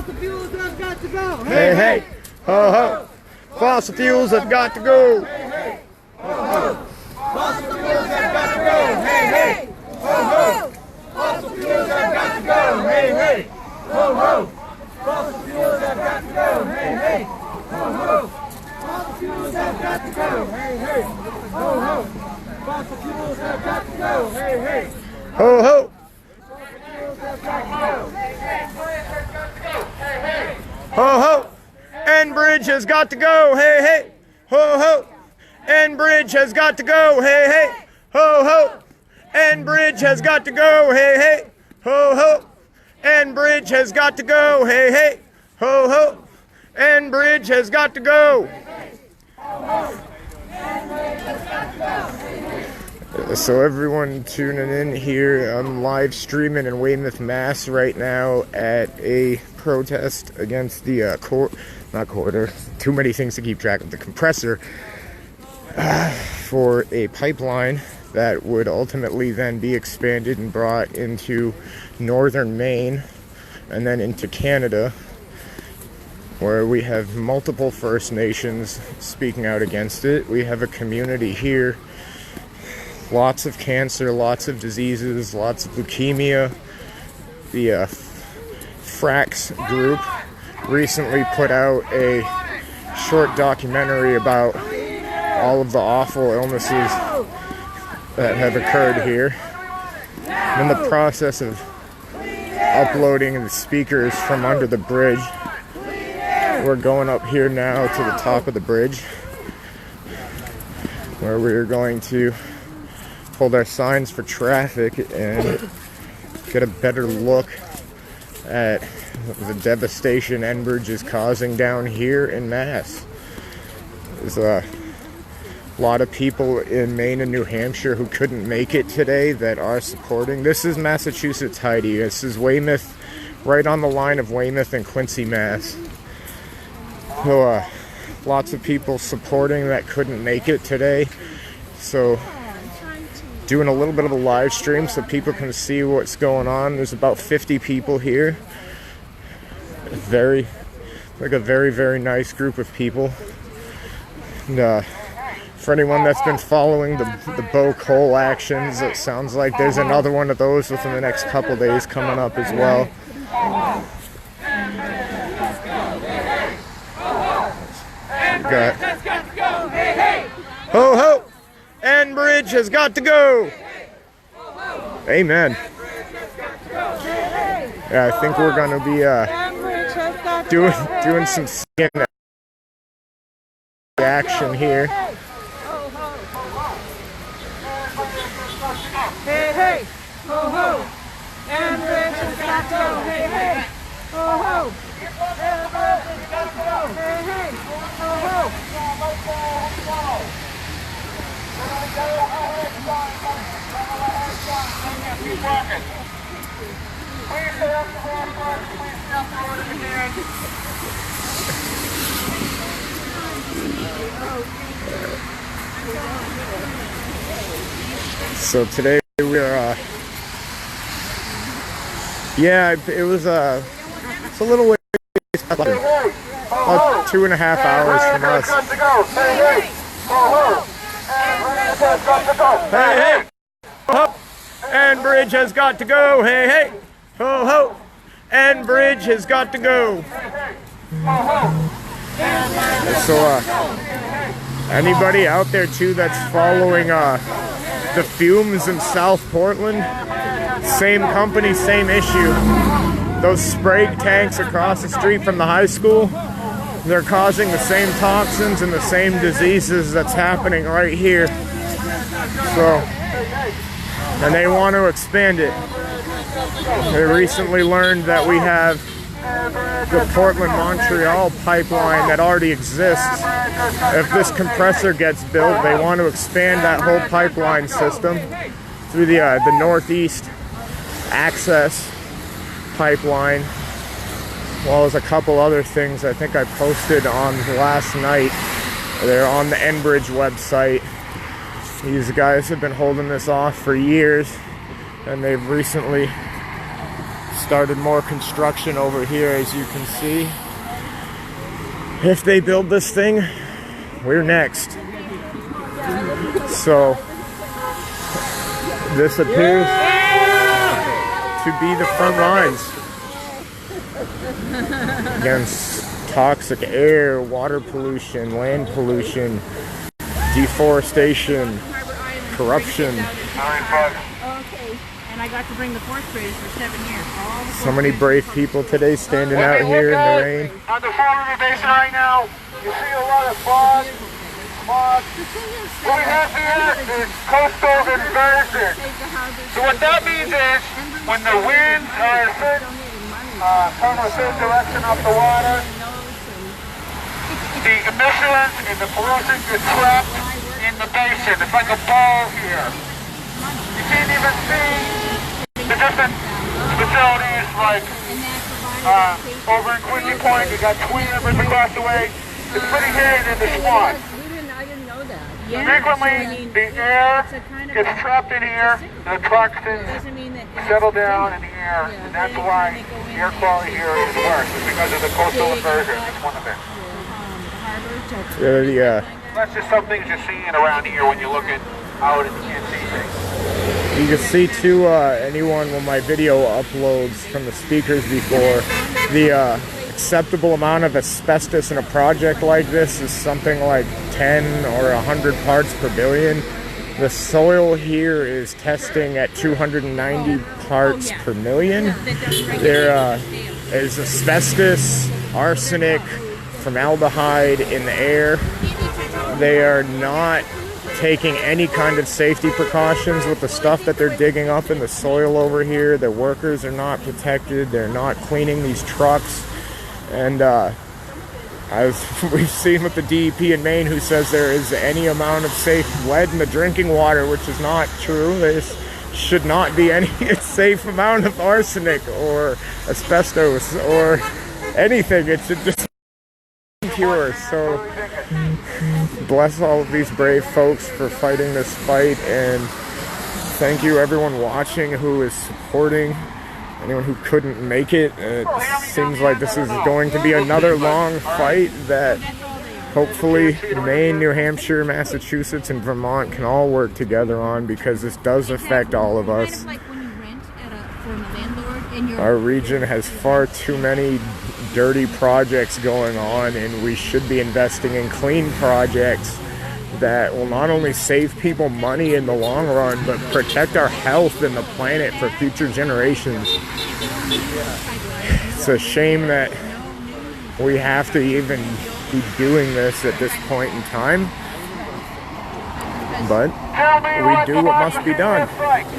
Fossil fuels have got to go. Hey, hey, ho, ho. Fossil fuels have got to go. Hey, hey, ho, ho. Fossil fuels have got to go. Hey, hey, ho, ho. Fossil fuels have got to go. Hey, hey, ho, ho. Fossil fuels have got to go. Hey, hey, ho, ho. Fossil fuels have got to go. Hey, hey, ho, ho. Fossil fuels have got to go. Hey, hey, ho, ho. Ho, ho. Enbridge has got to go. Hey, hey. Ho, ho. Enbridge has got to go. Hey, hey. Ho, ho. Enbridge has got to go. Hey, hey. Ho, ho. Enbridge has got to go. Hey, hey. Ho, ho. Enbridge has got to go. So everyone tuning in here, I'm live streaming in Weymouth, Mass right now at a protest against the too many things to keep track of, the compressor for a pipeline that would ultimately then be expanded and brought into northern Maine and then into Canada, where we have multiple First Nations speaking out against it. We have a community here, lots of cancer, lots of diseases, lots of leukemia. The F.R.A.C.S group recently put out a short documentary about all of the awful illnesses that have occurred here. I'm in the process of uploading the speakers from under the bridge. We're going up here now to the top of the bridge, where we're going to hold our signs for traffic and get a better look at the devastation Enbridge is causing down here in Mass. There's a lot of people in Maine and New Hampshire who couldn't make it today that are supporting. This is Massachusetts, Heidi. This is Weymouth, right on the line of Weymouth and Quincy, Mass. So lots of people supporting that couldn't make it today. So doing a little bit of a live stream so people can see what's going on. There's about 50 people here. A very nice group of people. And for anyone that's been following the Bow Coal actions, it sounds like there's another one of those within the next couple days coming up as well. Got ho ho, Enbridge has got to go. Amen. Yeah, I think we're gonna be doing some skin action here. Hey hey, ho ho, Enbridge has got to go. Hey hey, ho ho. Hey, hey, ho, ho. So today we are, yeah, it was it's a little way. About 2.5 hours from us. Hey, hey, ho, ho. Enbridge has got to go. Hey, hey, ho, ho. Enbridge has got to go. So, anybody out there too that's following the fumes in South Portland? Same company, same issue. Those spray tanks across the street from the high school, they're causing the same toxins and the same diseases that's happening right here. So, and they want to expand it. They recently learned that we have the Portland-Montreal pipeline that already exists. If this compressor gets built, they want to expand that whole pipeline system through the Northeast Access pipeline, as well as a couple other things I think I posted on last night. They're on the Enbridge website. These guys have been holding this off for years, and they've recently Started more construction over here, as you can see. If they build this thing, we're next. So this appears to be the front lines against toxic air, water pollution, land pollution, deforestation, corruption. Okay, and I got to bring the fourth graders for 7 years. So many brave people today standing out here in the rain. On the Fore River Basin right now, you see a lot of fog. What we have here is coastal inversion. So what that means is, when the winds are a certain direction of the water, the emissions and the pollution get trapped in the basin. It's like a ball here. You can't even see the different facilities, like over in Quincy Point, you got Twin Rivers across the way. It's pretty hidden in the swamp. I didn't know that. Frequently, the air gets trapped in here, the toxins settle down in the air, and that's why air quality here is worse. It's because of the coastal inversion. That's one of it. That's just some things you're seeing around here when you're looking out and you can't see things. You can see too, anyone when my video uploads from the speakers before, the acceptable amount of asbestos in a project like this is something like 10 or 100 parts per billion. The soil here is testing at 290 parts per million. There is asbestos, arsenic, formaldehyde in the air. They are not taking any kind of safety precautions with the stuff that they're digging up in the soil over here. The workers are not protected. They're not cleaning these trucks. And as we've seen with the DEP in Maine, who says there is any amount of safe lead in the drinking water, which is not true. There should not be any safe amount of arsenic or asbestos or anything. It should just be pure. So bless all of these brave folks for fighting this fight, and thank you everyone watching who is supporting. Anyone who couldn't make it, it seems like this is going to be another long fight that hopefully Maine, New Hampshire, Massachusetts, and Vermont can all work together on, because this does affect all of us. Our region has far too many dirty projects going on, and we should be investing in clean projects that will not only save people money in the long run, but protect our health and the planet for future generations. It's a shame that we have to even be doing this at this point in time, but we do what must be done. Tell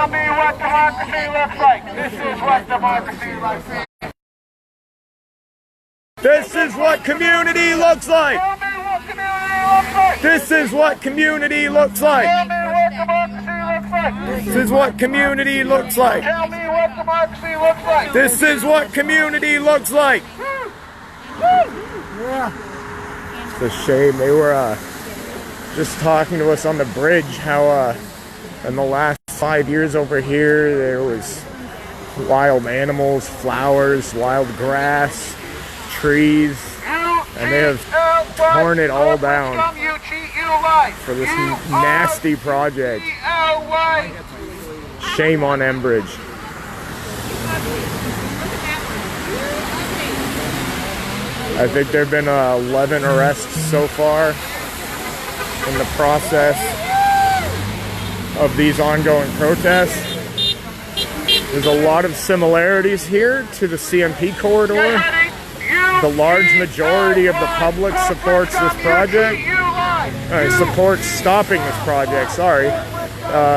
me what democracy looks like. This is what democracy looks like. This is what community looks like. This is what community looks like. This is what community looks like. Tell me what democracy looks like. This is what community looks like. It's a shame. They were just talking to us on the bridge how in the last 5 years over here there was wild animals, flowers, wild grass, trees, and they have torn it all down for this nasty project. Shame on Enbridge. I think there have been 11 arrests so far in the process of these ongoing protests. There's a lot of similarities here to the CMP corridor. The large majority of the public supports this project. Supports stopping this project, sorry.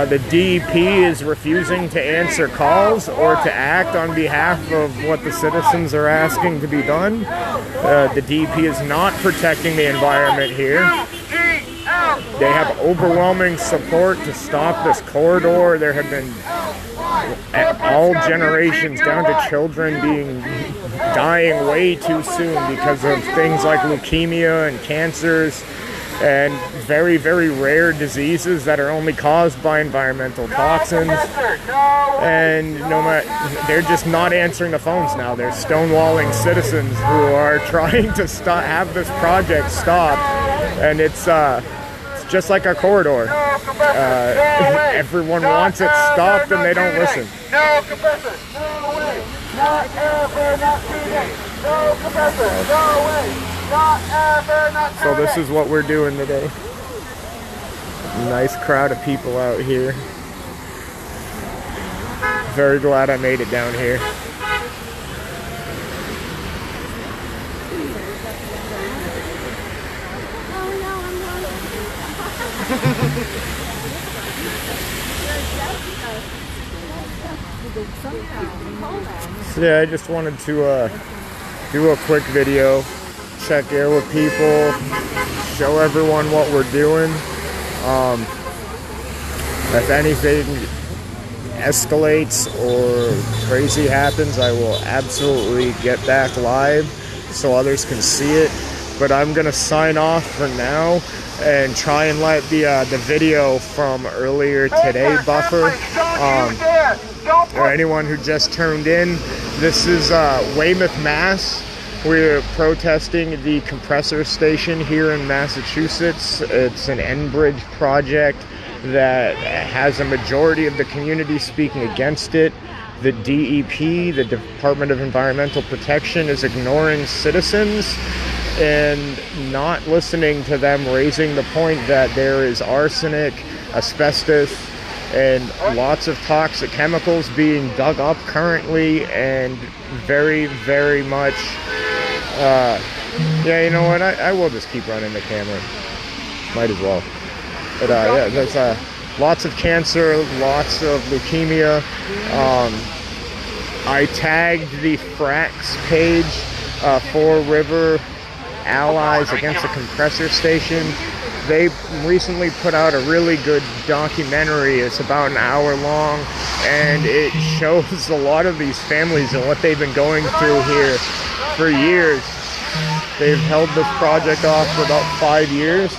The DEP is refusing to answer calls or to act on behalf of what the citizens are asking to be done. The DEP is not protecting the environment here. They have overwhelming support to stop this corridor. There have been all generations down to children dying way too soon because of things like leukemia and cancers. and very, very rare diseases that are only caused by environmental toxins. And no matter, they're just not answering the phones now. They're stonewalling citizens who are trying to have this project stop, and it's just like our corridor. Everyone wants it stopped, and they don't listen. No compressor, no way, not ever, not today. No compressor, no way, not ever, not today. So this is what we're doing today. Nice crowd of people out here. Very glad I made it down here. So yeah, I just wanted to do a quick video, check in with people, show everyone what we're doing. If anything escalates or crazy happens, I will absolutely get back live so others can see it. But I'm gonna sign off for now and try and let the video from earlier today buffer. Or anyone who just turned in, this is Weymouth, Mass. We're protesting the compressor station here in Massachusetts. It's an Enbridge project that has a majority of the community speaking against it. The DEP, the Department of Environmental Protection, is ignoring citizens and not listening to them, raising the point that there is arsenic, asbestos, and lots of toxic chemicals being dug up currently, and very, very much, yeah, you know what, I will just keep running the camera. Might as well. But yeah, there's lots of cancer, lots of leukemia. I tagged the F.R.A.C.S page, Fore River Allies Against the Compressor Station. They recently put out a really good documentary. It's about an hour long, and it shows a lot of these families and what they've been going through here for years. They've held this project off for about 5 years,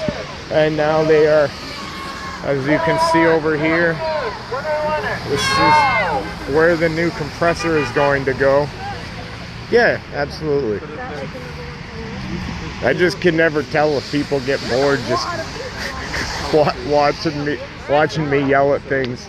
and now they are, as you can see over here, this is where the new compressor is going to go. Yeah, absolutely. I just can never tell if people get bored just watching me yell at things.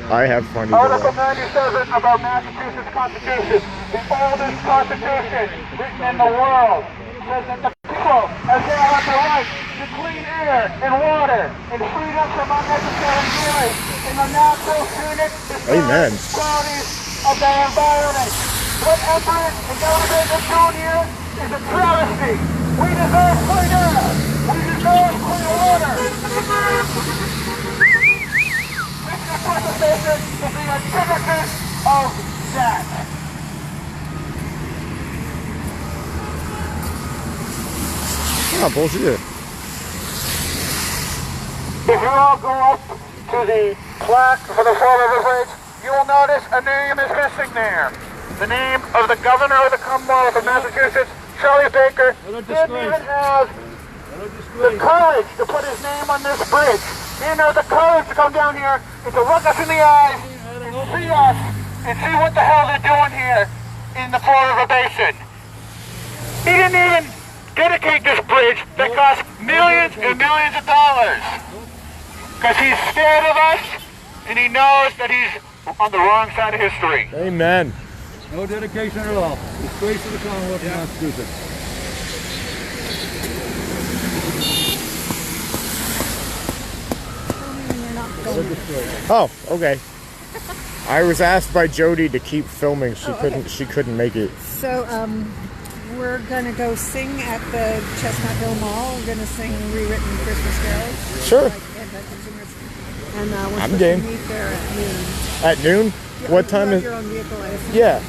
I have fun either Article way. 97 of our Massachusetts Constitution, the oldest constitution written in the world, says that the people as they have the right to clean air and water and freedom from unnecessary dealing in the natural, scenic, Amen. qualities of the environment. What Enbridge and government is doing here is a travesty. We deserve clean air. We deserve clean water. This compressor station is the antithesis of that. Oh, bullshit. If you all go up to the plaque for the Fore River Bridge, you will notice a name is missing there. The name of the governor of the Commonwealth of Massachusetts, Charlie Baker, didn't even have the courage to put his name on this bridge. He didn't have the courage to come down here and to look us in the eyes and see us and see what the hell they're doing here in the Fore River Basin. He didn't even dedicate this bridge that cost millions and millions of dollars because he's scared of us and he knows that he's on the wrong side of history. Amen. No dedication at all. Disgrace to the Commonwealth of Massachusetts. Oh, okay. I was asked by Jody to keep filming. She couldn't make it. So we're gonna go sing at the Chestnut Hill Mall. We're gonna sing rewritten Christmas carols. Sure. And we're I'm supposed game. to meet there at noon. At noon? Yeah, What you time have is? your own vehicle, I assume. Yeah.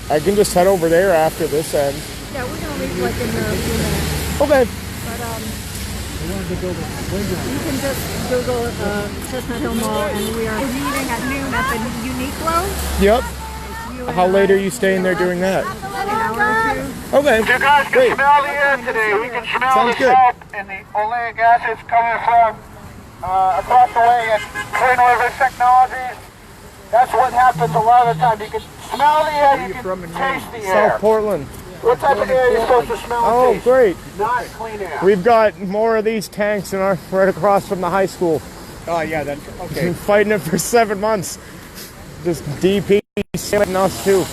I can just head over there after this ends. Yeah, we're gonna leave like in a few minutes. Okay. But you can just Google Chestnut Hill Mall, and we are meeting at noon at the Uniqlo. Yep. It's you and How late I. are you staying there doing that? An hour or two. Okay, If you guys can great. smell the air today, we can smell Sounds the good. salt and the oleic acids coming from across the way at Clean River Technologies. That's what happens a lot of the time. You can smell the air, you can taste the air. South Portland. What type of air are you supposed to smell and Oh, taste? great. Not clean air. We've got more of these tanks in our right across from the high school. Oh, yeah, that's okay. Been fighting it for 7 months. Just DP sailing us too.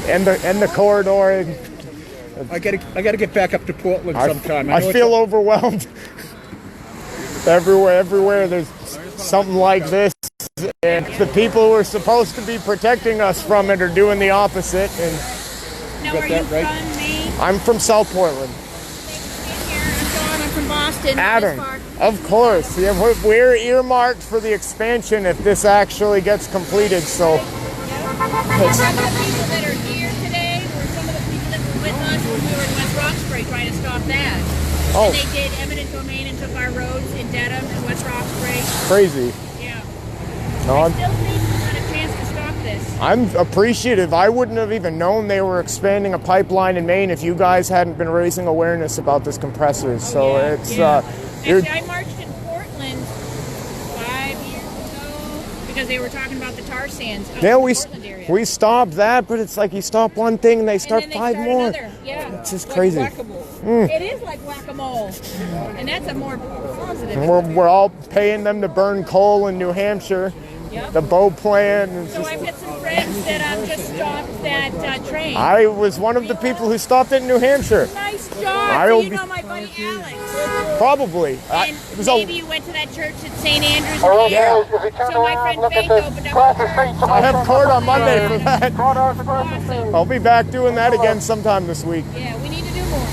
And the corridor. I gotta get back up to Portland sometime. I feel overwhelmed. Everywhere there's something like this, and the people who are supposed to be protecting us from it are doing the opposite. And Now, are you from Maine? I'm from South Portland. Here, I'm Dawn. I'm from Boston. Adam, This far. of course. Yeah, we're earmarked for the expansion if this actually gets completed. So Some of the people that are here today were some of the people that were with us when we were in West Roxbury trying to stop that. Oh. And they did eminent domain and took our roads in Dedham and West Roxbury. crazy. Yeah. No, I still think we got a chance to stop this. I'm appreciative. I wouldn't have even known they were expanding a pipeline in Maine if you guys hadn't been raising awareness about this compressor. So Yeah, it's yeah. you're, Actually, I marched in Portland 5 years ago because they were talking about the tar sands out yeah, in we the Portland area. we stopped that, but it's like you stop one thing and they start and then they five start more. Another. Yeah, It's just like crazy. Whack-a-mole. It is like whack-a-mole, and that's a more positive. And we're all paying them to burn coal in New Hampshire. Yep. The Bow plant. And So I've got some friends that just stopped that train. I was one of the people who stopped it in New Hampshire. Nice job. I'll So you be- know my buddy Alex. Probably. And It was maybe you went to that church at St. Andrews. All right, here. guys, if you turn So my around, friend look at Faith the opened up cross a the church. street. I have court on Monday for that. Corridors across the street. I'll be back doing that again sometime this week. Yeah, we need to do more.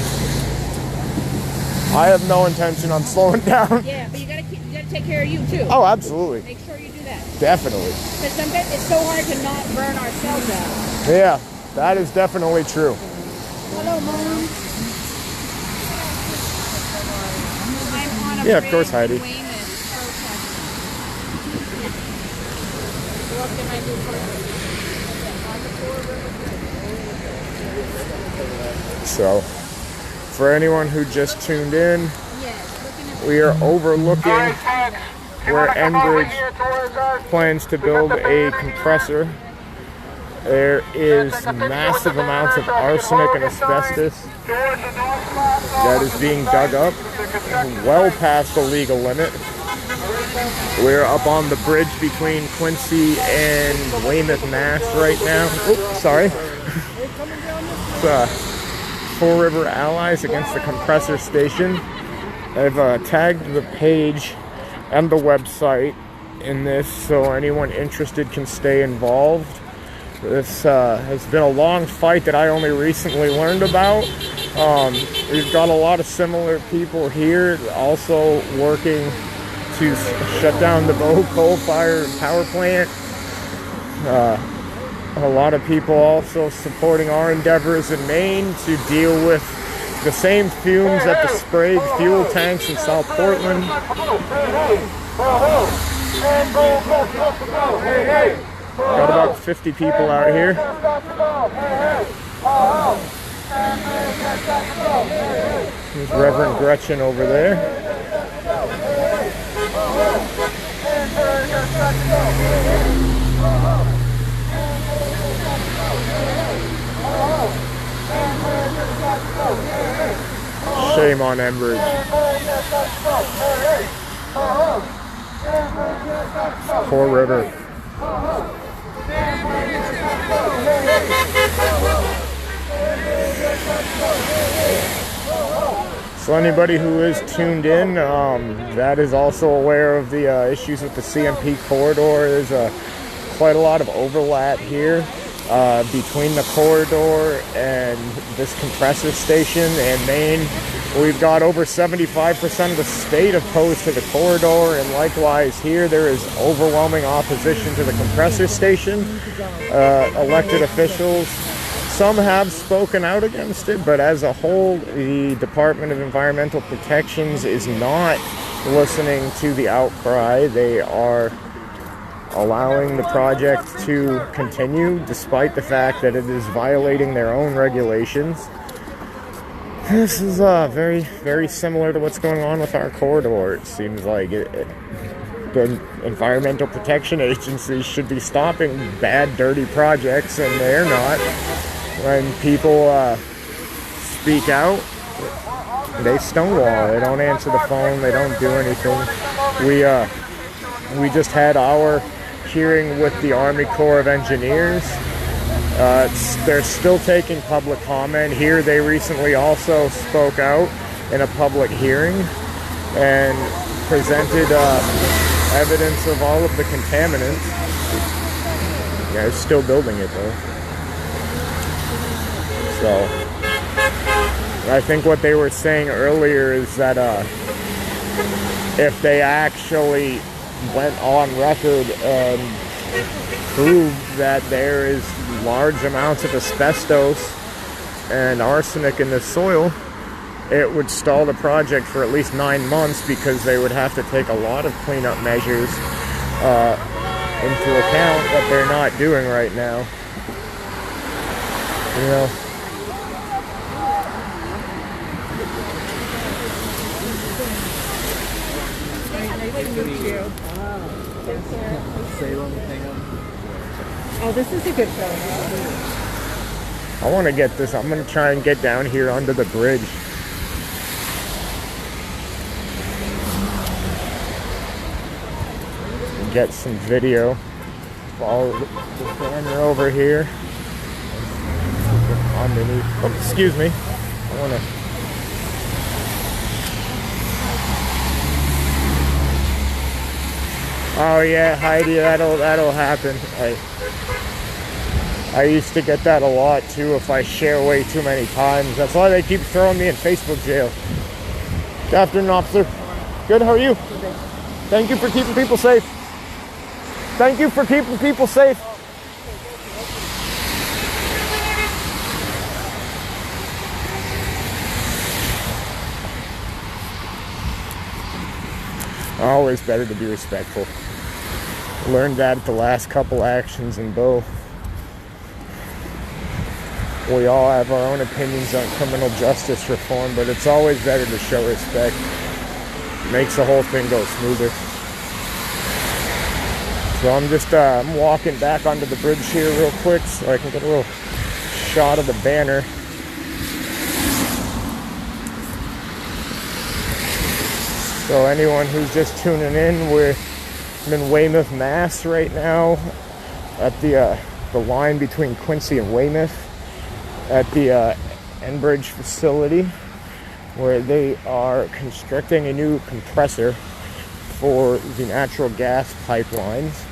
I have no intention on slowing down. Yeah, but you gotta take care of you too. Oh, absolutely. Make sure you do that. Definitely. Because sometimes it's so hard to not burn ourselves out. Yeah, that is definitely true. Hello, Mom. I'm on a Yeah, of bridge course, Heidi. in Weymouth protesting. What can I do for you? On the Fore River. So, for anyone who just tuned in, Yes, looking at we are overlooking All right, folks. If you where wanna come over Enbridge here towards us, plans to build a compressor. There is massive amounts of arsenic and asbestos towards the north side, that is being dug up well past the legal limit. We're up on the bridge between Quincy and Weymouth, Mass right now. Oops, sorry. Fore River Allies against the compressor station. I've tagged the page and the website in this so anyone interested can stay involved. This has been a long fight that I only recently learned about. We've got a lot of similar people here also working to shut down the Bow coal-fired power plant. A lot of people also supporting our endeavors in Maine to deal with the same fumes at the sprayed fuel tanks in South Portland. Got about 50 people out here. There's Reverend Gretchen over there. Shame on Enbridge. Fore River. So anybody who is tuned in, that is also aware of the issues with the CMP corridor. There's quite a lot of overlap here between the corridor and this compressor station and Maine. We've got over 75% of the state opposed to the corridor, and likewise here there is overwhelming opposition to the compressor station. Elected officials, some have spoken out against it, but as a whole, the Department of Environmental Protections is not listening to the outcry. They are allowing the project to continue despite the fact that it is violating their own regulations. This is very, very similar to what's going on with our corridor. It seems like the Environmental Protection Agency should be stopping bad, dirty projects, and they're not. When people speak out, they stonewall. They don't answer the phone. They don't do anything. We just had our hearing with the Army Corps of Engineers. They're still taking public comment. Here they recently also spoke out in a public hearing and presented evidence of all of the contaminants. Yeah, they're still building it though. So I think what they were saying earlier is that if they actually went on record and proved that there is large amounts of asbestos and arsenic in the soil, it would stall the project for at least 9 months because they would have to take a lot of cleanup measures into account that they're not doing right now. You know? Oh, this is a good film. I want to get this. I'm going to try and get down here under the bridge. Get some video. Follow the camera over here. Underneath. Oh, excuse me. I want to. Oh yeah, Heidi, that'll happen. I used to get that a lot too if I share way too many times. That's why they keep throwing me in Facebook jail. Good afternoon, officer. Good, how are you? Thank you for keeping people safe. Thank you for keeping people safe. Always better to be respectful. Learned that at the last couple actions in Bow. We all have our own opinions on criminal justice reform, but it's always better to show respect. It makes the whole thing go smoother. So I'm just I'm walking back onto the bridge here real quick so I can get a little shot of the banner. So anyone who's just tuning in, we're in Weymouth, Mass right now at the line between Quincy and Weymouth at the Enbridge facility where they are constructing a new compressor for the natural gas pipelines.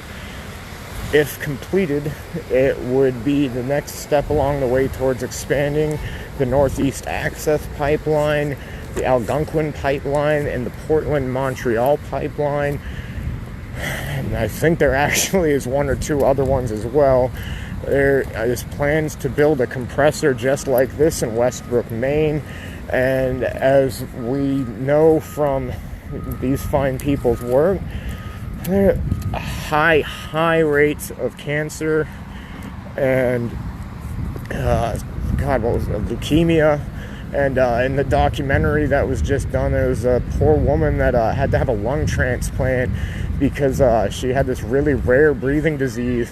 If completed, it would be the next step along the way towards expanding the Northeast Access Pipeline, the Algonquin Pipeline, and the Portland-Montreal Pipeline. And I think there actually is one or two other ones as well. There is plans to build a compressor just like this in Westbrook, Maine. And as we know from these fine people's work, there are high rates of cancer and leukemia. And in the documentary that was just done, there was a poor woman that had to have a lung transplant because she had this really rare breathing disease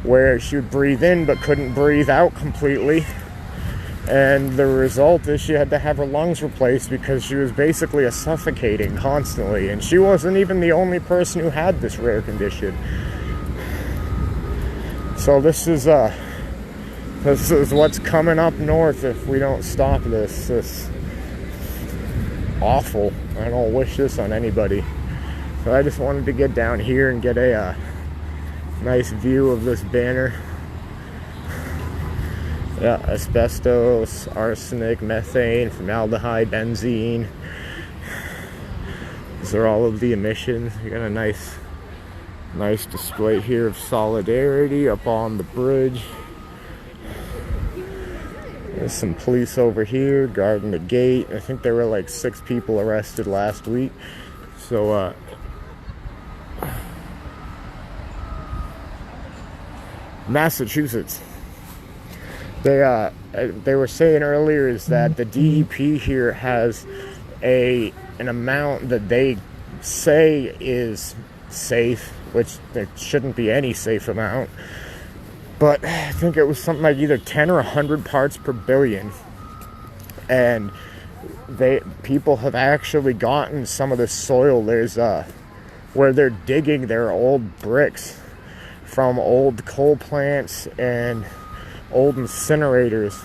where she would breathe in but couldn't breathe out completely. And the result is she had to have her lungs replaced because she was basically suffocating constantly. And she wasn't even the only person who had this rare condition. So this is what's coming up north if we don't stop this. This awful. I don't wish this on anybody. So I just wanted to get down here and get a nice view of this banner. Yeah, asbestos, arsenic, methane, formaldehyde, benzene. These are all of the emissions. You got a nice display here of solidarity up on the bridge. There's some police over here guarding the gate. I think there were like 6 people arrested last week. So Massachusetts. They were saying earlier is that the DEP here has an amount that they say is safe, which there shouldn't be any safe amount, but I think it was something like either 10 or 100 parts per billion. And people have actually gotten some of the soil. There's where they're digging their old bricks from old coal plants and old incinerators,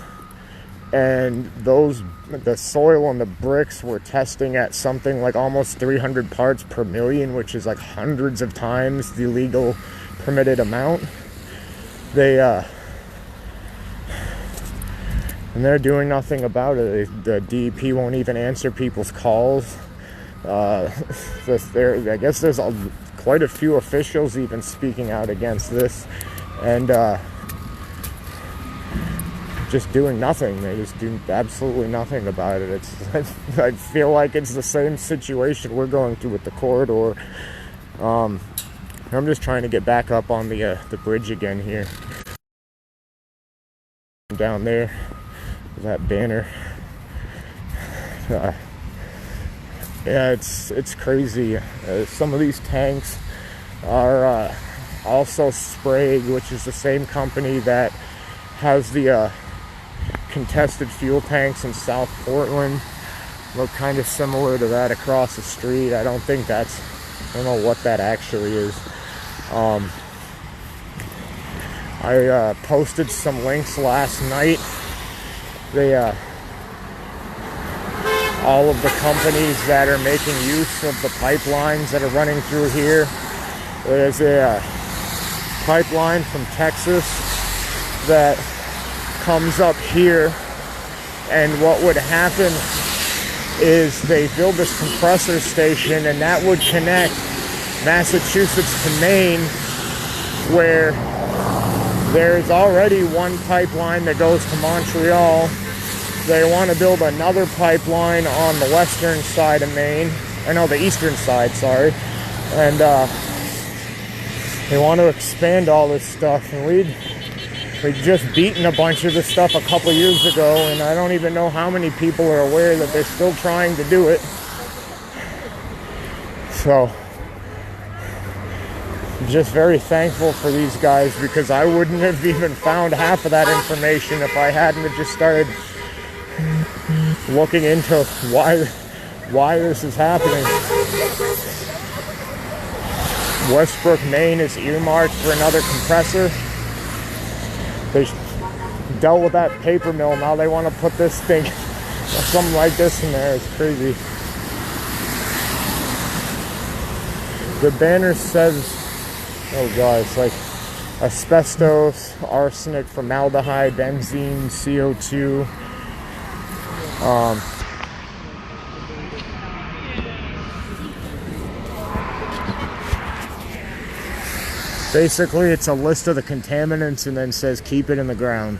and the soil and the bricks were testing at something like almost 300 parts per million, which is like hundreds of times the legal permitted amount. And they're doing nothing about it. The DEP won't even answer people's calls. I guess there's quite a few officials even speaking out against this, and just doing nothing. They just do absolutely nothing about it. I feel like it's the same situation we're going through with the corridor. I'm just trying to get back up on the bridge again here. Down there, that banner. Yeah, it's crazy. Some of these tanks are also Sprague, which is the same company that has the contested fuel tanks in South Portland. Look kind of similar to that across the street. I don't know what that actually is. I posted some links last night. All of the companies that are making use of the pipelines that are running through here. There's a pipeline from Texas that comes up here, and what would happen is they build this compressor station, and that would connect Massachusetts to Maine, where there's already one pipeline that goes to Montreal. They want to build another pipeline on the western side of Maine. The eastern side, sorry. And they want to expand all this stuff. And we'd just beaten a bunch of this stuff a couple years ago, and I don't even know how many people are aware that they're still trying to do it. So, just very thankful for these guys, because I wouldn't have even found half of that information if I hadn't have just started looking into why this is happening. Westbrook, Maine is earmarked for another compressor. They dealt with that paper mill. Now they want to put this thing, something like this in there. It's crazy. The banner says, oh god, it's like asbestos, arsenic, formaldehyde, benzene, CO2. Basically, it's a list of the contaminants and then says keep it in the ground.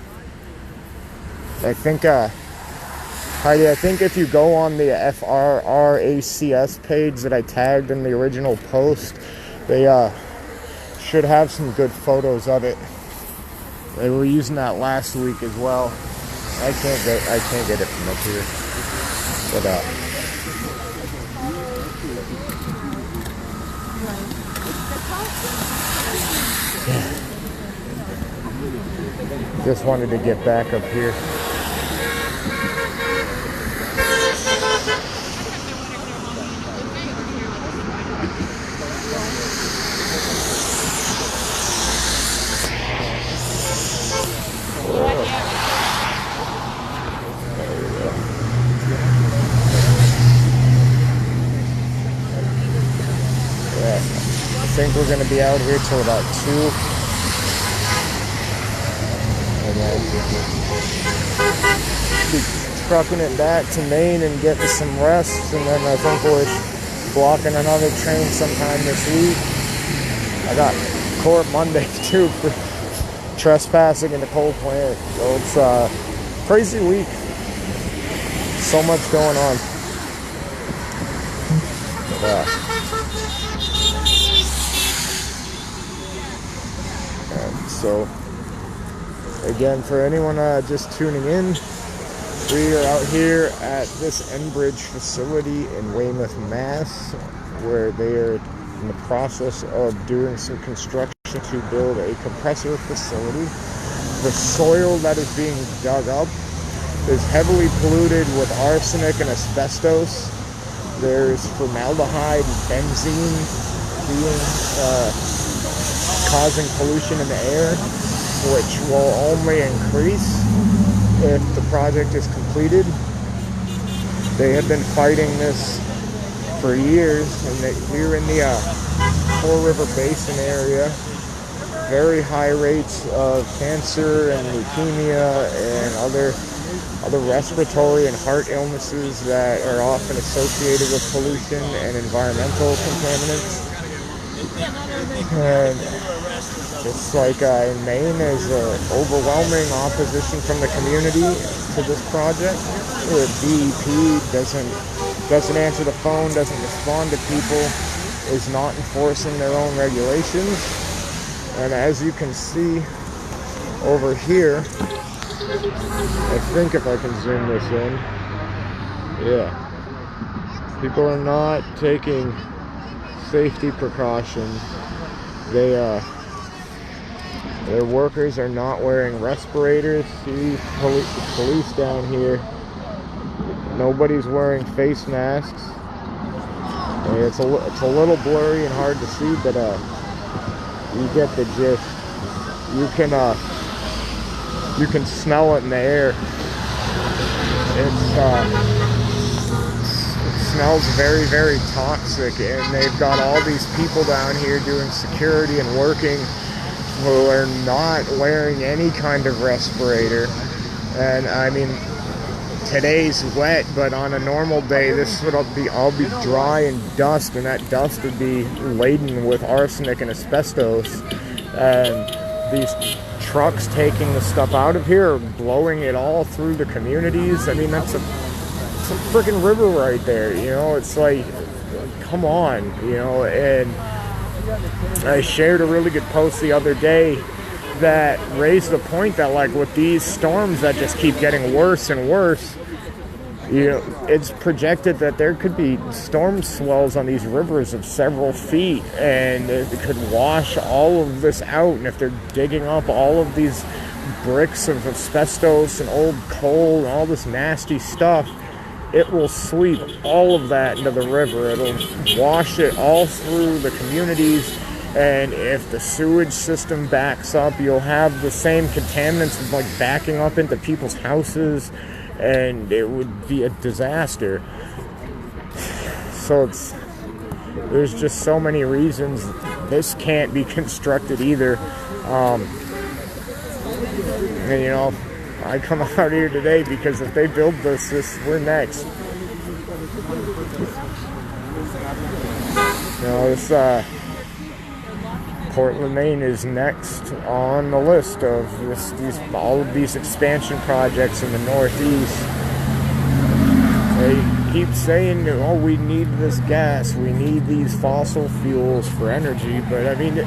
I think Heidi, I think if you go on the F.R.R.A.C.S page that I tagged in the original post, they should have some good photos of it. They were using that last week as well. I can't get it from up here. But just wanted to get back up here. I think we're going to be out here till about 2. And then be trucking it back to Maine and getting some rest. And then I think we're blocking another train sometime this week. I got court Monday too for trespassing in the coal plant. So it's a crazy week. So much going on. So Again, for anyone just tuning in, we are out here at this Enbridge facility in Weymouth, Mass, where they are in the process of doing some construction to build a compressor facility. The soil that is being dug up is heavily polluted with arsenic and asbestos. There's formaldehyde and benzene causing pollution in the air, which will only increase if the project is completed. They have been fighting this for years, and here in the Fore River Basin area, very high rates of cancer and leukemia and other respiratory and heart illnesses that are often associated with pollution and environmental contaminants. And it's like in Maine, there's overwhelming opposition from the community to this project. The DEP doesn't answer the phone, doesn't respond to people, is not enforcing their own regulations. And as you can see over here, I think if I can zoom this in, yeah, people are not taking safety precautions. Their workers are not wearing respirators. See police down here. Nobody's wearing face masks. And it's a little blurry and hard to see, but you get the gist. You can smell it in the air. It smells very, very toxic, and they've got all these people down here doing security and working who are not wearing any kind of respirator. And I mean, today's wet, but on a normal day this would all be dry and dust, and that dust would be laden with arsenic and asbestos. And these trucks taking the stuff out of here are blowing it all through the communities. I mean, that's a freaking river right there, you know. It's like, come on, you know. And I shared a really good post the other day that raised the point that, like, with these storms that just keep getting worse and worse, you know, it's projected that there could be storm swells on these rivers of several feet, and it could wash all of this out. And if they're digging up all of these bricks of asbestos and old coal and all this nasty stuff, it will sweep all of that into the river. It'll wash it all through the communities, and if the sewage system backs up, you'll have the same contaminants like backing up into people's houses, and it would be a disaster. So there's just so many reasons this can't be constructed either. And you know, I come out here today because if they build this we're next. You know, this Portland, Maine is next on the list of all of these expansion projects in the Northeast. They keep saying, oh, we need this gas, we need these fossil fuels for energy, but I mean,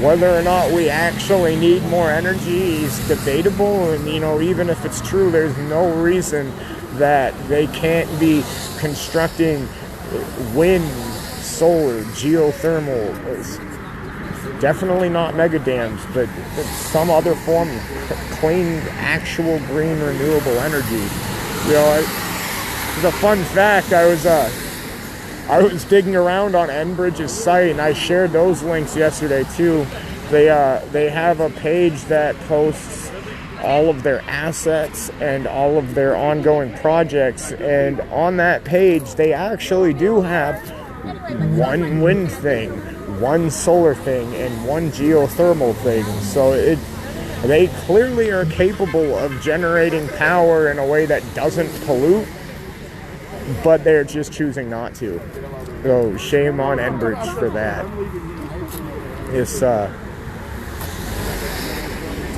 whether or not we actually need more energy is debatable. And you know, even if it's true, there's no reason that they can't be constructing wind, solar, geothermal, definitely not mega dams, but some other form of clean, actual green, renewable energy. You know, it's a fun fact. I was digging around on Enbridge's site, and I shared those links yesterday too. They have a page that posts all of their assets and all of their ongoing projects, and on that page they actually do have one wind thing, one solar thing, and one geothermal thing. So they clearly are capable of generating power in a way that doesn't pollute, but they're just choosing not to. So shame on Enbridge for that.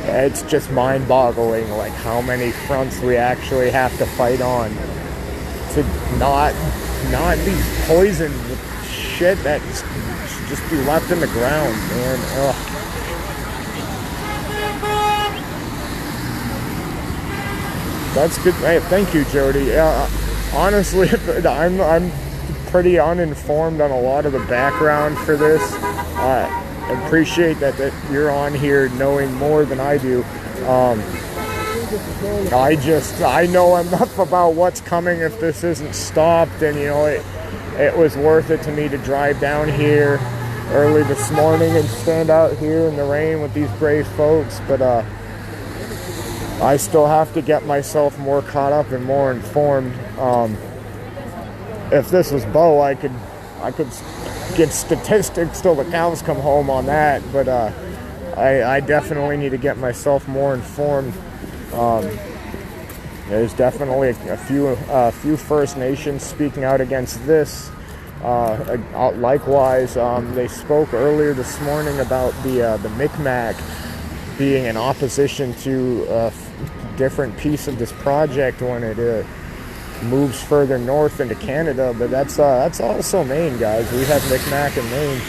It's just mind-boggling, like how many fronts we actually have to fight on to not be poisoned with shit that should just be left in the ground, man. Ugh. That's good. Hey, thank you, Jody. Honestly, I'm pretty uninformed on a lot of the background for this. I appreciate that you're on here knowing more than I do. I know enough about what's coming if this isn't stopped, and it was worth it to me to drive down here early this morning and stand out here in the rain with these brave folks, but I still have to get myself more caught up and more informed. If this was Bo, I could get statistics till the cows come home on that, but I definitely need to get myself more informed. There's definitely a few First Nations speaking out against this. Likewise, they spoke earlier this morning about the Micmac being in opposition to a different piece of this project when it moves further north into Canada. But that's also Maine, guys. We have Micmac in Maine.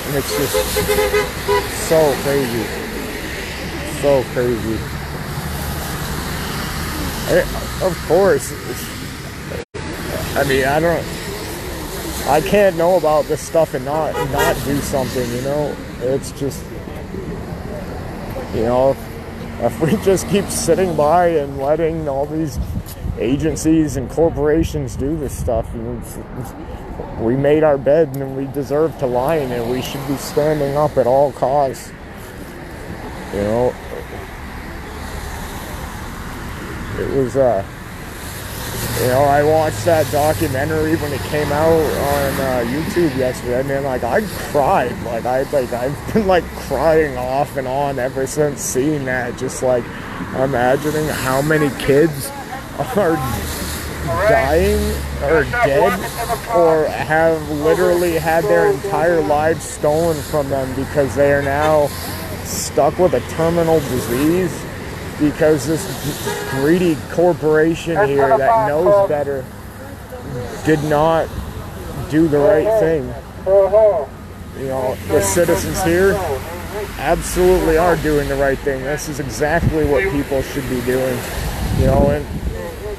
And it's just so crazy. So crazy. Of course. I mean, I can't know about this stuff and not do something, It's just, if we just keep sitting by and letting all these agencies and corporations do this stuff, we made our bed and we deserve to lie in it. We should be standing up at all costs, It was, I watched that documentary when it came out on YouTube yesterday. I mean, I cried. I've been crying off and on ever since seeing that. Just imagining how many kids are dying or dead or have literally had their entire lives stolen from them because they are now stuck with a terminal disease. Because this greedy corporation here that knows better did not do the right thing. The citizens here absolutely are doing the right thing. This is exactly what people should be doing. And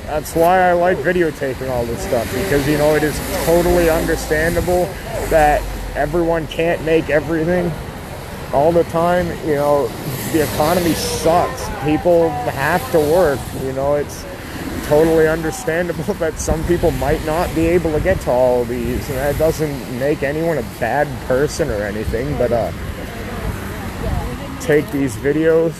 that's why I like videotaping all this stuff. Because, it is totally understandable that everyone can't make everything all the time. The economy sucks. People have to work. It's totally understandable that some people might not be able to get to all of these, and that doesn't make anyone a bad person or anything, but take these videos,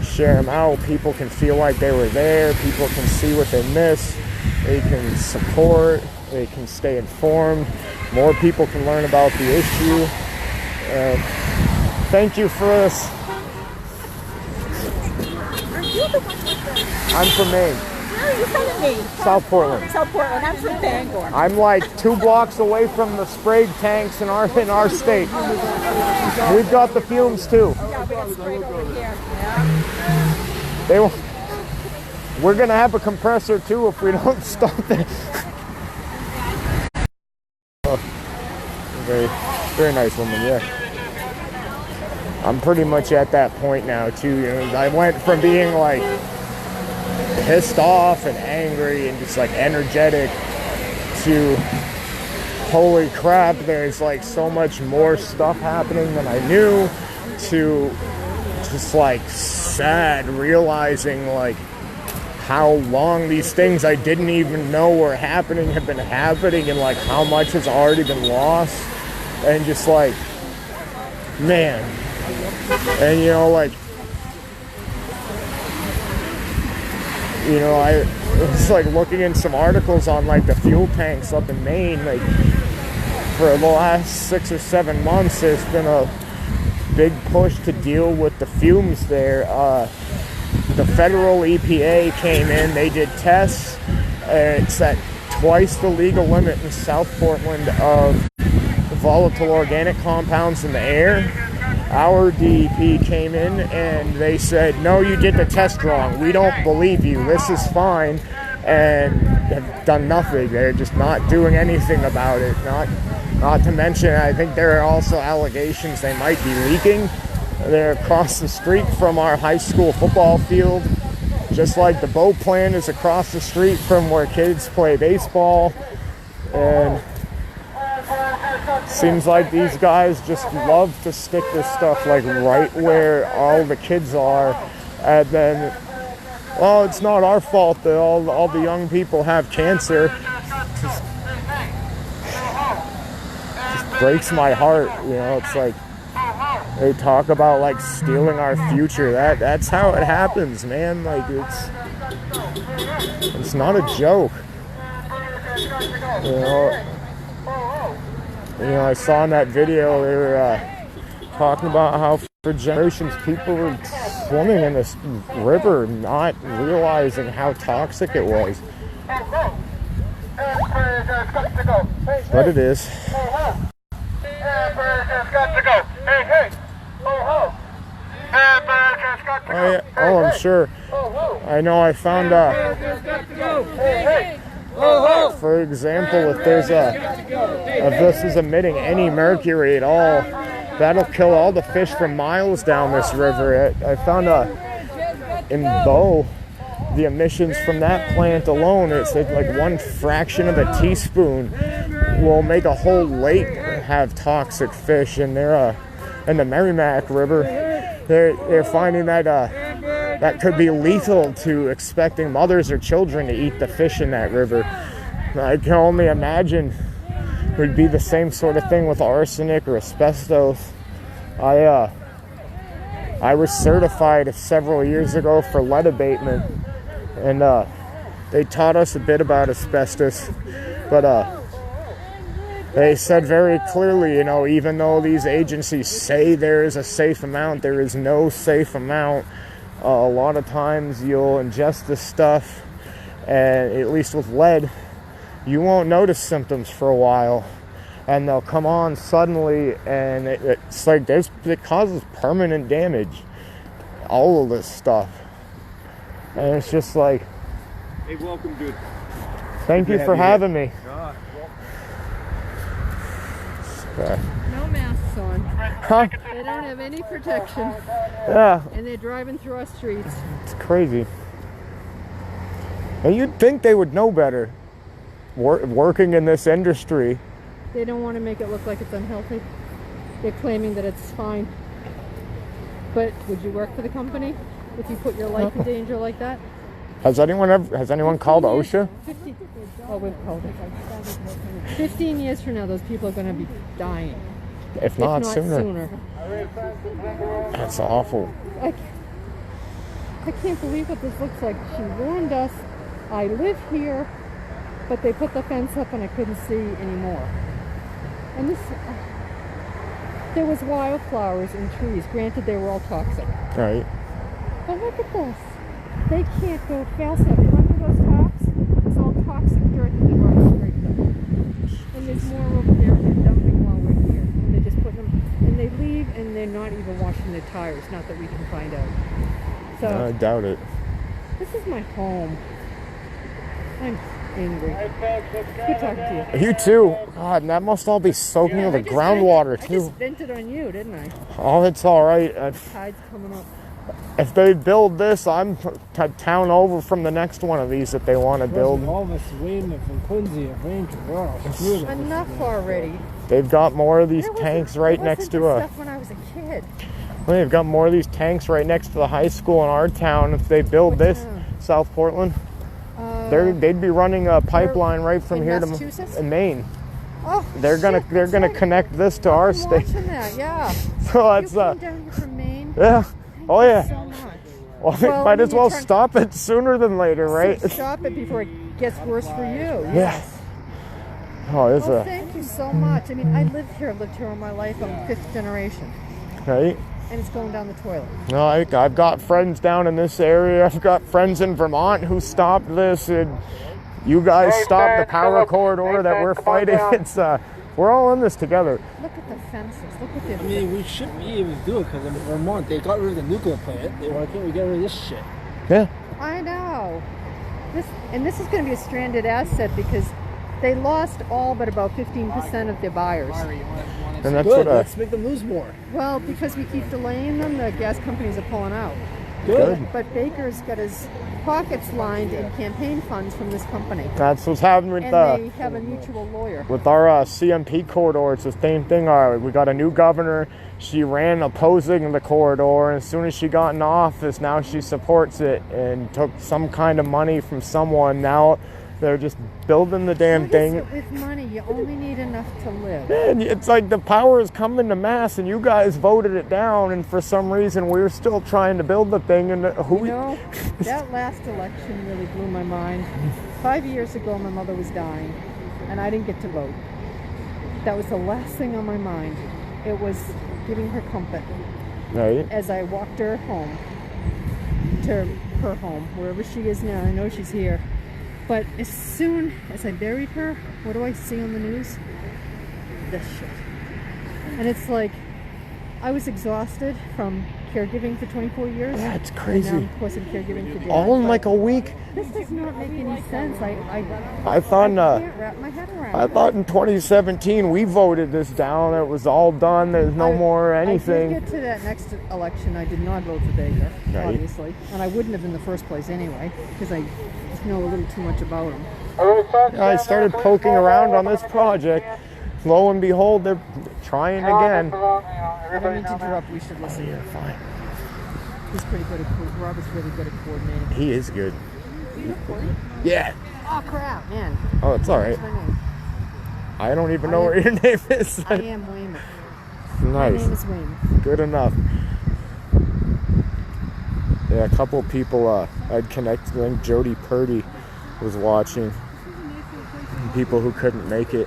share them out. People can feel like they were there. People can see what they missed. They can support. They can stay informed. More people can learn about the issue. Thank you for this. I'm from Maine. Where are you from, Maine? South Portland. South Portland. I'm from Bangor. I'm 2 blocks away from the sprayed tanks in our state. We've got the fumes too. Yeah, we got sprayed over here. We're gonna have a compressor too if we don't stop it. Very, very nice woman, yeah. I'm pretty much at that point now too. I went from being pissed off and angry and just energetic to holy crap, there's so much more stuff happening than I knew, to just sad realizing how long these things I didn't even know were happening have been happening, and how much has already been lost, and just man. And I was looking in some articles on the fuel tanks up in Maine. For the last 6 or 7 months, there's been a big push to deal with the fumes there. The federal EPA came in, they did tests. It's at twice the legal limit in South Portland of volatile organic compounds in the air. Our DEP came in and they said, no, you did the test wrong. We don't believe you. This is fine. And have done nothing. They're just not doing anything about it. Not to mention, I think there are also allegations they might be leaking. They're across the street from our high school football field. just like the boat plant is across the street from where kids play baseball, and seems like these guys just love to stick this stuff like right where all the kids are, and then, well, it's not our fault that all the young people have cancer. Just breaks my heart, you know. It's like they talk about like stealing our future. That's how it happens, man. Like it's not a joke. You know, I saw in that video they were talking about how for generations people were swimming in this river not realizing how toxic it was. But it is. Oh, I'm sure. I know I found for example, if this is emitting any mercury at all, that'll kill all the fish for miles down this river. I found in Bow, the emissions from that plant alone, it's like one fraction of a teaspoon will make a whole lake have toxic fish. And they're in the Merrimack River, they're finding that that could be lethal to expecting mothers or children to eat the fish in that river. I can only imagine it would be the same sort of thing with arsenic or asbestos. I was certified several years ago for lead abatement, and they taught us a bit about asbestos, but they said very clearly, you know, even though these agencies say there is a safe amount, there is no safe amount. A lot of times you'll ingest this stuff, and at least with lead, you won't notice symptoms for a while, and they'll come on suddenly, and it's like it causes permanent damage. All of this stuff, and it's just like, hey, welcome, dude. Thank you for having me. No masks on. Huh? They don't have any protection. Yeah. And they're driving through our streets. It's crazy. And you'd think they would know better, working in this industry. They don't want to make it look like it's unhealthy. They're claiming that it's fine. But would you work for the company if you put your life in danger like that? Has anyone called OSHA? 15 years from now, those people are going to be dying. If not sooner. That's awful. I can't believe what this looks like. She warned us. I live here, but they put the fence up and I couldn't see anymore. And this, there was wildflowers and trees. Granted, they were all toxic. Right. But look at this. They can't go fast enough. Under those tops, it's all toxic dirt that they're going to scrape them. And there's more over there, and they're dumping while we're here. And they just put them, and they leave, and they're not even washing their tires. Not that we can find out. So I doubt it. this is my home. I'm angry. Good talking to you. You too. God, and that must all be soaking in the groundwater too. I just vented on you, didn't I? Oh, it's all right. Tide's coming up. If they build this, I'm town over from the next one of these that they want to build. All this Weymouth and Quincy and Ranger. Enough already. They've got more of these tanks right next to a. Stuff when I was a kid. Well, they've got more of these tanks right next to the high school in our town. If they build this, South Portland, they'd be running a pipeline right from here to Maine. Oh, they're gonna connect this to our state. Watching that, yeah. So that's down here from Maine. Yeah. Oh yeah. So much. Well, might as well stop it sooner than later, right? Stop it before it gets worse for you. Yeah. Oh, it's thank you so much. I mean, I lived here all my life. I'm 5th generation. Right. And it's going down the toilet. No, I've got friends down in this area. I've got friends in Vermont who stopped this, and you guys stopped the power corridor that we're fighting. It's we're all in this together. Look at the fences. Look at the. I mean, we shouldn't be able to do it because in Vermont they got rid of the nuclear plant. Why can't we get rid of this shit? Yeah. I know. This is going to be a stranded asset because they lost all but about 15% of their buyers. And that's good. what Let's make them lose more. Well, because we keep delaying them, the gas companies are pulling out. Good. But Baker's got his pockets lined in campaign funds from this company. That's what's happening with And they have a mutual lawyer. with our CMP corridor. It's the same thing. We got a new governor. She ran opposing the corridor, and as soon as she got in office, now she supports it and took some kind of money from someone. Now they're just building the damn thing. With money, you only need enough to live. And it's like the power is coming to mass, and you guys voted it down, and for some reason we're still trying to build the thing. And who? You know, that last election really blew my mind. 5 years ago, my mother was dying, and I didn't get to vote. That was the last thing on my mind. It was giving her comfort Right. as I walked her home, to her home, wherever she is now. I know she's here. But as soon as I buried her, what do I see on the news? This shit. And it's like, I was exhausted from caregiving for 24 years. That's And crazy. now, of course, I'm caregiving for Dad. All in like a week. This does not make any sense. I I thought. can't wrap my head around I it. thought in 2017 we voted this down. It was all done. There's no more anything. I did get to that next election. I did not vote for Baker, Right. obviously. And I wouldn't have in the first place anyway, because I just know a little too much about him. I started poking around on this project. Lo and behold, they're trying again. I don't mean to interrupt. We should listen. You're fine. He's pretty good at Robert's really good at coordinating. He is good. Yeah. Oh crap, man. Oh, it's all right. What's my name? I don't even know what your name is. I am Weymouth. My Nice. name is Weymouth. Good enough. Yeah, a couple people I'd connected. I think Jody Purdy was watching. People who couldn't make it.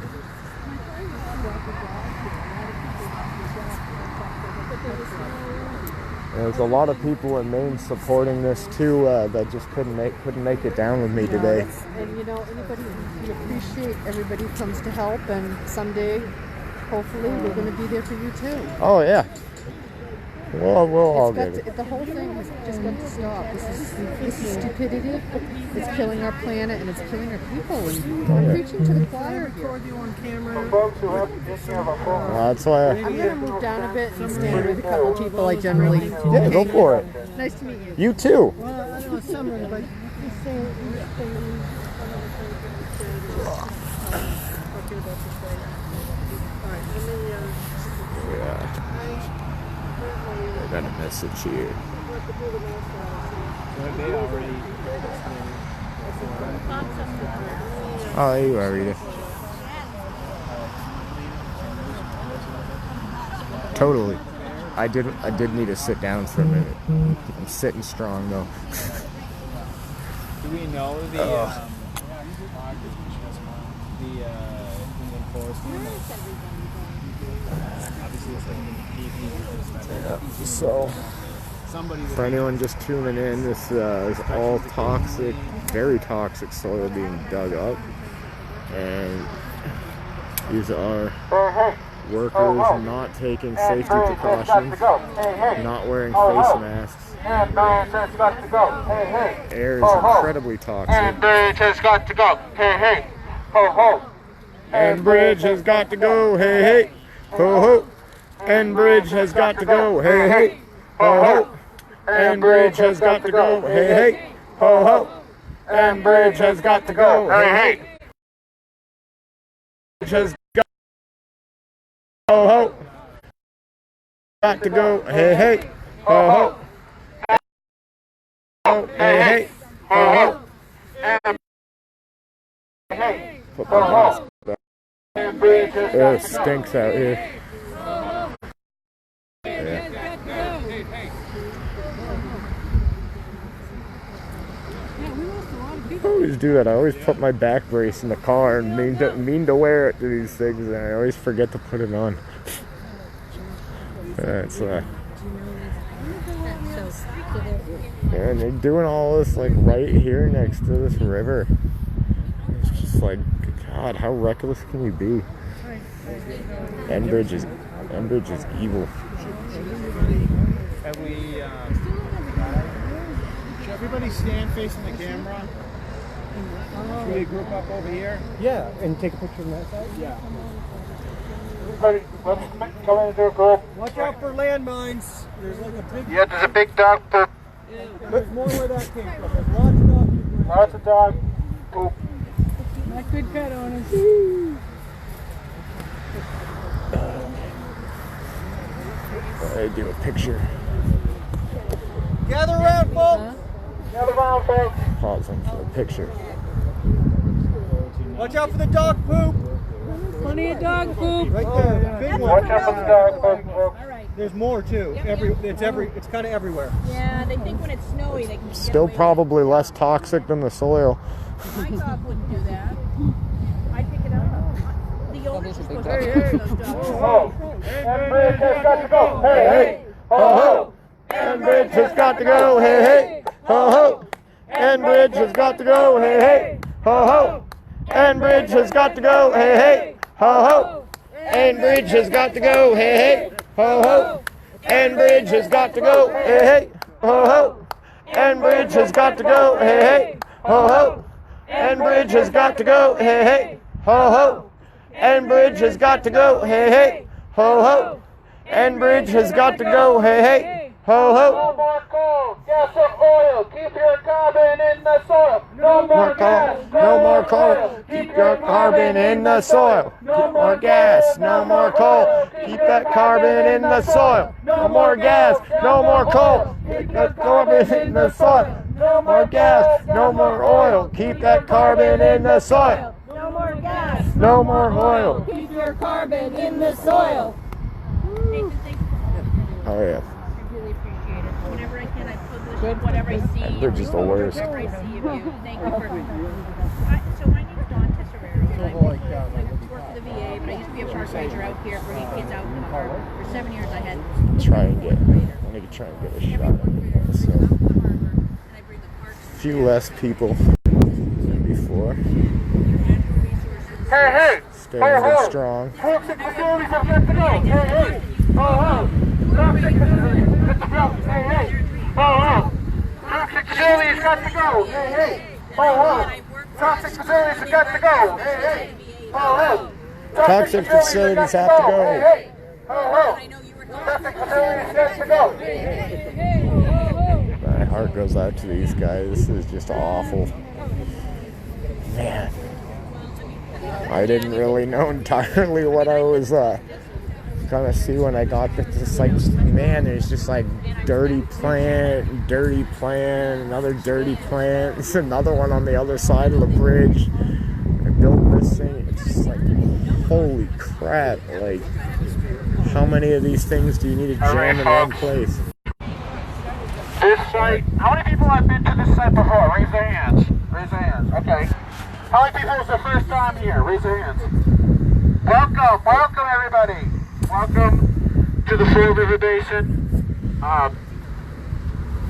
There's a lot of people in Maine supporting this too that just couldn't make it down with me today. And you know, anybody, we appreciate everybody who comes to help, and someday, hopefully, we're going to be there for you too. Oh yeah. We'll all It's got get it. the whole thing has just got to stop. This is stupidity. It's killing our planet and it's killing our people. And I'm preaching to the choir here. That's why. I'm going to move down a bit and stand with a couple of people I generally. Yeah, go for it. Nice to meet you. You too. Well, I know summer, but you say Yeah. I got a message here. Oh, there you are, Rita. Totally. I did need to sit down for a minute. I'm sitting strong though. Do we know the Inland Forest? Obviously, it's like So, for anyone just tuning in, this is all toxic, very toxic soil being dug up, and these are workers not taking safety precautions, not wearing face masks. Enbridge has got to go. Hey, hey. Air is incredibly toxic. Enbridge has got to go. Hey, hey. Ho, ho. Enbridge has got to go. Hey, hey. Ho, ho. Enbridge has got to go. Hey, hey. Ho, ho. Enbridge has got to go. Hey, hey. Ho, ho. Enbridge has got to go. Hey, hey. Has got. Ho, ho. Got to go. Hey, hey. Ho, ho. Hey, hey. Ho, ho. Put my mask back. It stinks out here. Yeah. I always do that. I always put my back brace in the car and mean to wear it to these things, and I always forget to put it on. It's and they're doing all this like right here next to this river. It's just like, God, how reckless can you be? Enbridge is evil. Have we, should everybody stand facing the camera? Should we group up over here? Yeah, and take a picture on that side? Yeah. Let's come into a group. Watch out for landmines. There's like a big... Yeah, there's a big dark There's more where that came from. There's lots of dog poop. Not good pet owners. I do a picture. Gather around, folks. Gather around, folks. Pausing for a picture. Watch out for the dog poop. Plenty of dog poop. Right there, the big one. Watch out for the dog poop. All right. There's more too. It's kind of everywhere. Yeah, they think when it's snowy they can Still get away probably less toxic than the soil. with it. My dog wouldn't do that. I'd pick it up. The owner's supposed to take those dogs. Oh, Enbridge has got to go. Hey, hey, ho, ho. Enbridge has got to go. Hey, hey, ho, ho. Enbridge has got to go. Hey, hey, ho, ho. Enbridge has got to go. Hey, hey, ho, ho. Enbridge has got to go. Hey, hey, ho, ho. Enbridge has got to go. Hey, hey, ho, ho. Enbridge has got to go. Hey, hey, ho, ho. Enbridge has got to go. Hey, hey, ho, ho. Enbridge has got to go. Hey, hey, ho, ho. Enbridge has got to go. Hey, hey, ho, ho. No more coal, gas or oil. Keep your carbon in the soil. No more gas. No more coal. Keep your carbon in the soil. No more gas. No more coal. Keep that carbon in the soil. No more gas. No more coal. Keep that carbon in the soil. No more gas. No more oil. Keep that carbon in the soil. No more gas. No more oil. Keep your carbon in the soil. Nathan, thanks. Oh yeah. I really appreciate it. Whenever I can, I publish whatever I see. They're just the worst. Whatever I see of you. Thank you for. So my name's Dawn Tesserero, and I work for the VA, but I used to be a park ranger out here, bringing kids out in the harbor. For 7 years, I had. I need to try and get a shot at this. So, a few less people than before. Hey, hey. Staying good strong. Toxic facilities have got to go. Hey, hey. Ho, ho. Toxic facilities have got to go. Hey, hey. Ho, ho. Toxic facilities got to go. Hey, hey. Ho, ho. Toxic facilities have got to go. Hey, hey. Ho, ho. Toxic facilities have to go. Hey, hey. Ho, ho. Toxic facilities got to go. My heart goes out to these guys. This is just awful. Man. I didn't really know entirely what I was gonna see when I got there. It's like, man, there's just like dirty plant, another dirty plant. There's another one on the other side of the bridge. I built this thing. It's just like, holy crap! Like, how many of these things do you need to jam in one place? This site, how many people have been to this site before? Raise their hands. Raise their hands. Okay. How many people is their first time here? Raise their hands. Welcome, welcome everybody. Welcome to the Fore River Basin.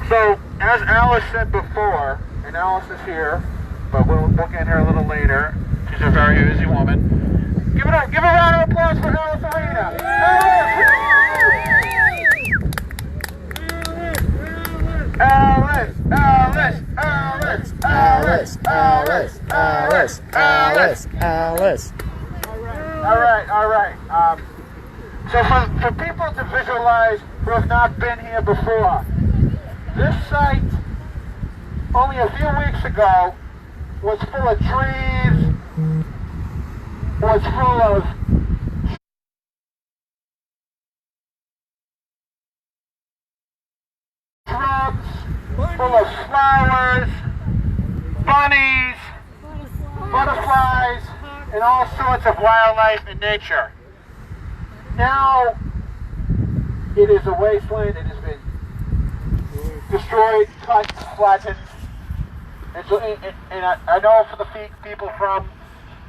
So, as Alice said before, and Alice is here, but we'll get her a little later. She's a very busy woman. Give a round of applause for Alice Arena. Alice! Alice! Alice! Alice! Alice! Alice! Alice! Alice. All right. So for people to visualize who have not been here before, this site only a few weeks ago was full of trees, was full of shrubs, full of flowers, bunnies, butterflies, and all sorts of wildlife and nature. Now, it is a wasteland. It has been destroyed, cut, flattened. And so, and I know for the people from,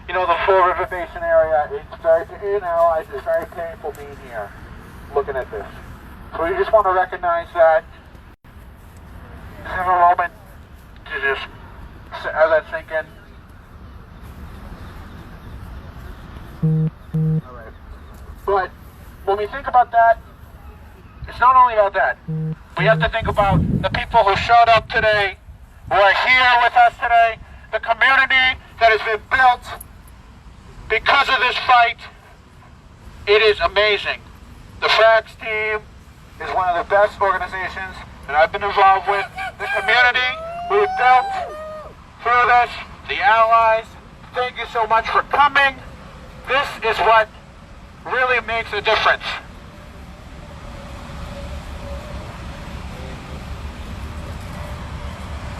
the Fore River Basin area, it's very, it's very painful being here, looking at this. So we just want to recognize that. This is a moment to just, as I think in. All right. But when we think about that, it's not only about that. We have to think about the people who showed up today, who are here with us today, the community that has been built because of this fight. It is amazing. The F.R.A.C.S team is one of the best organizations that I've been involved with, the community who built through this, the allies. Thank you so much for coming. This is what really makes a difference.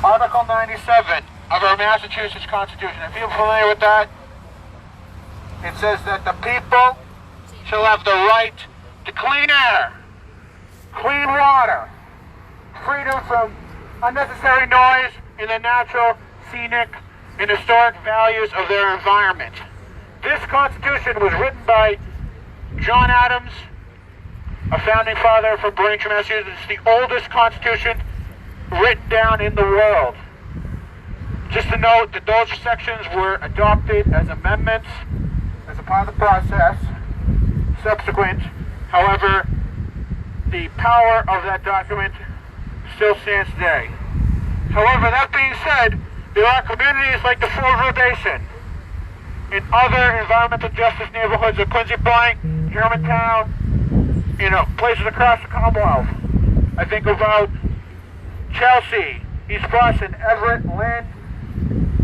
Article 97 of our Massachusetts Constitution. If you're familiar with that, it says that the people shall have the right to clean air, clean water, freedom from unnecessary noise, and the natural, scenic, and historic values of their environment. This Constitution was written by John Adams, a founding father from Braintree, Massachusetts. It's the oldest Constitution written down in the world. Just to note that those sections were adopted as amendments as a part of the process subsequent. However, the power of that document still stands today. However, that being said, there are communities like the Fore Basin in other environmental justice neighborhoods of Quincy Point, Germantown, places across the Commonwealth. I think about Chelsea, East Boston, Everett, Lynn,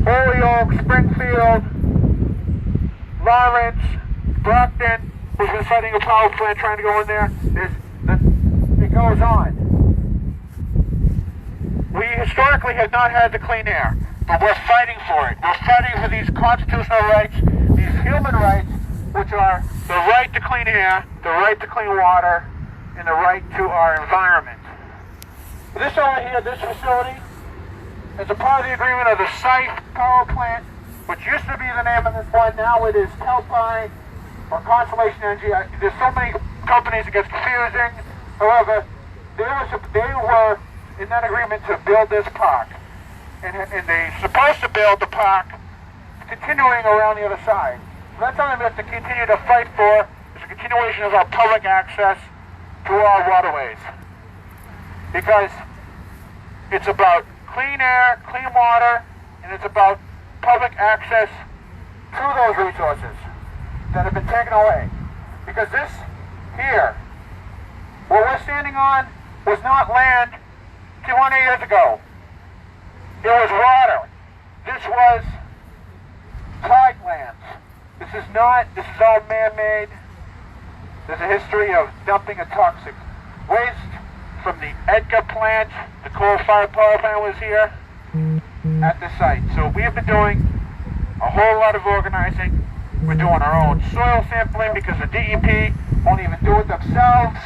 Holyoke, Springfield, Lawrence, Brockton, who's been fighting a power plant trying to go in there. It goes on. We historically have not had the clean air, but we're fighting for it. We're fighting for these constitutional rights, these human rights, which are the right to clean air, the right to clean water, and the right to our environment. This over here, this facility, is a part of the agreement of the site power plant, which used to be the name of this one. Now it is Calpine or Constellation Energy. There's so many companies it gets confusing. However, they were in that agreement to build this park. And they're supposed to build the park continuing around the other side. So that's something we have to continue to fight for, is a continuation of our public access to our waterways. Because it's about clean air, clean water, and it's about public access to those resources that have been taken away. Because this here, what we're standing on, was not land 200 years ago. It was water. This was tide lands. This is all man-made. There's a history of dumping of toxic waste from the Edgar plant. The coal-fired power plant was here at the site. So we have been doing a whole lot of organizing. We're doing our own soil sampling because the DEP won't even do it themselves.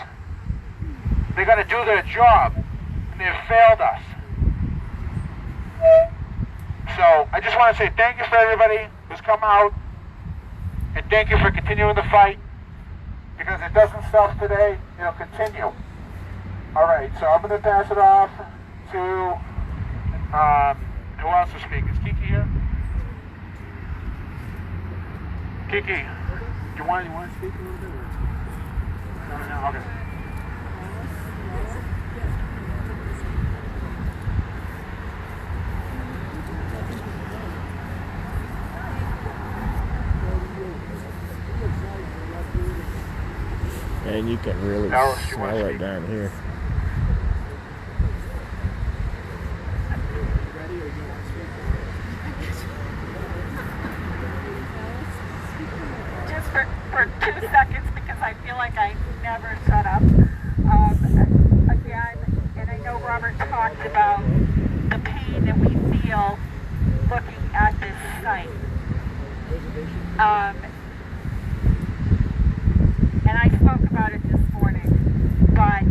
They got to do their job, and they've failed us. So I just want to say thank you for everybody who's come out, and thank you for continuing the fight, because it doesn't stop today, it'll continue. Alright, so I'm going to pass it off to, who else is speaking? Is Kiki here? Kiki, do you want to speak a little bit? Or? No, okay. And you can really smell it down here. Just for 2 seconds, because I feel like I never shut up. Again, and I know Robert talked about the pain that we feel looking at this site. And I spoke about it this morning, but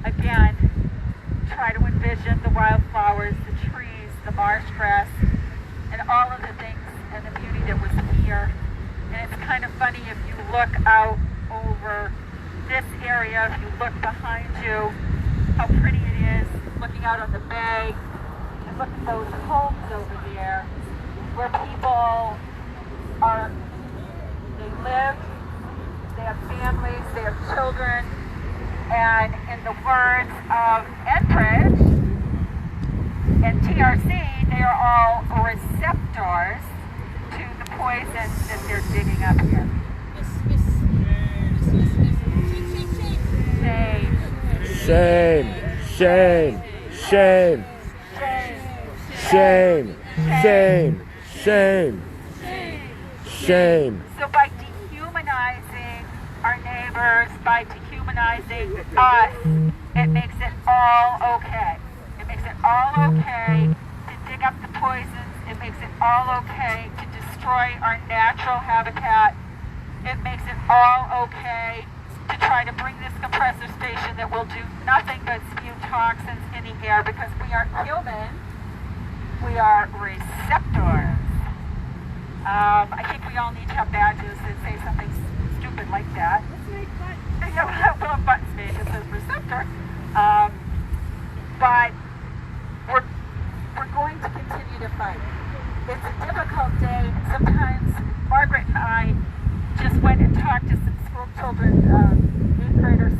again, try to envision the wildflowers, the trees, the marsh grass, and all of the things and the beauty that was here. And it's kind of funny if you look out over this area, if you look behind you, how pretty it is, looking out on the bay, and look at those homes over there, where people they live, they have families, they have children, and in the words of Enbridge and TRC, they are all receptors to the poison that they're digging up here. Shame. Shame. Shame. Shame. Shame. Shame. Shame. So by dehumanizing our neighbors, by dehumanizing us, it makes it all okay. It makes it all okay to dig up the poisons. It makes it all okay to destroy our natural habitat. It makes it all okay to try to bring this compressor station that will do nothing but spew toxins in the air, because we are human. We are receptors. I think we all need to have badges that say something stupid like that. Yeah, we'll have buttons made that says receptor. But we're going to continue to fight. It's a difficult day. Sometimes Margaret and I just went and talked to some school children, 8th graders.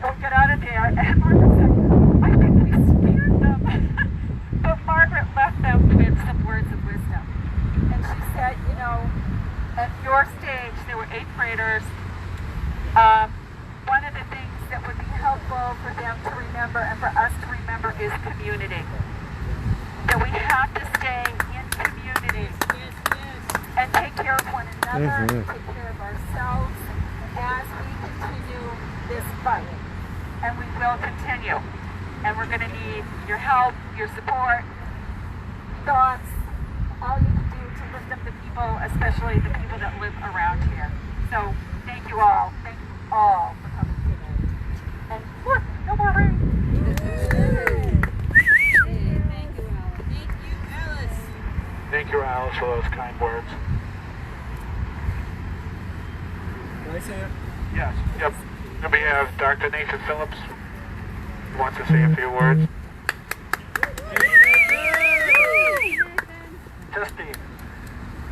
Don't get out of there. And Margaret said, I think we scared them. But Margaret left them with some words of wisdom. And she said, you know, at your stage, there were 8th graders. One of the things that would be helpful for them to remember and for us to remember is community. That we have to stay in community and take care of one another, take care of ourselves as we continue this fight. And we will continue. And we're going to need your help, your support, thoughts, all you can do to lift up the people, especially the people that live around here. So thank you all. Thank you all for coming today. And look, no more rain. Thank you, Alice, for those kind words. Can I say it? Yes. Yep. Then we have Dr. Nathan Phillips, who wants to say a few words. Testing.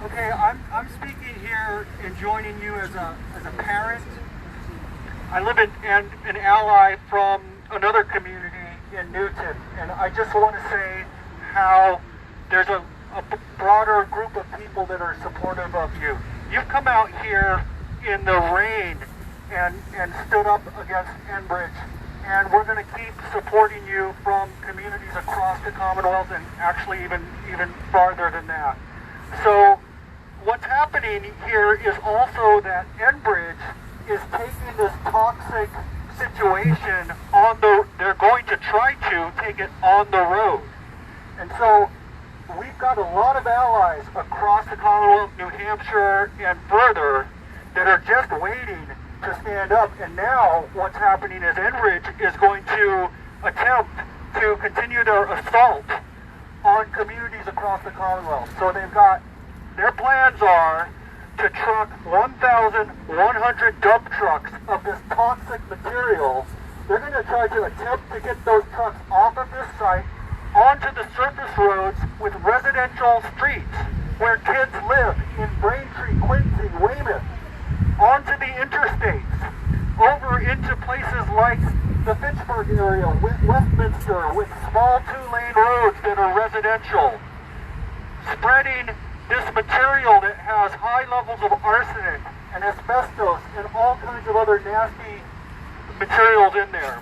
Okay, I'm speaking here and joining you as a parent. I live in an ally from another community in Newton, and I just want to say how there's a broader group of people that are supportive of you. You've come out here in the rain and stood up against Enbridge, and we're going to keep supporting you from communities across the Commonwealth and actually even farther than that. So what's happening here is also that Enbridge is taking this toxic situation they're going to try to take it on the road. And so we've got a lot of allies across the Commonwealth, New Hampshire, and further that are just waiting to stand up. And now what's happening is Enbridge is going to attempt to continue their assault on communities across the Commonwealth. So their plans are to truck 1,100 dump trucks of this toxic material. They're going to try to attempt to get those trucks off of this site onto the surface roads with residential streets where kids live in Braintree, Quincy, Weymouth, onto the interstates, over into places like the Fitchburg area, Westminster, with small 2-lane roads that are residential, spreading this material that has high levels of arsenic and asbestos and all kinds of other nasty materials in there.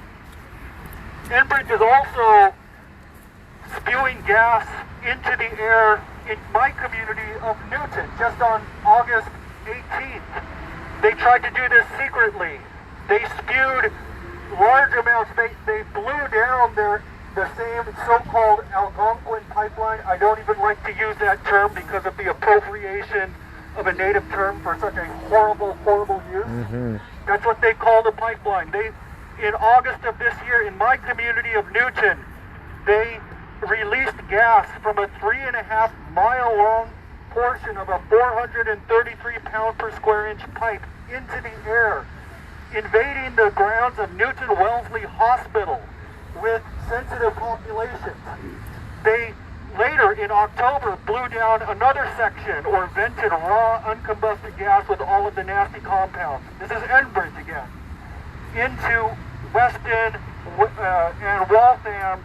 Enbridge is also spewing gas into the air in my community of Newton just on August 18th. They tried to do this secretly. They spewed large amounts. They blew down the same so-called Algonquin pipeline. I don't even like to use that term because of the appropriation of a native term for such a horrible, horrible use. That's what they call the pipeline. In August of this year, in my community of Newton, they released gas from a 3.5-mile-long portion of a 433 pound per square inch pipe into the air, invading the grounds of Newton Wellesley Hospital with sensitive populations. They later in October blew down another section or vented raw uncombusted gas with all of the nasty compounds. This is Enbridge again, into Weston and Waltham,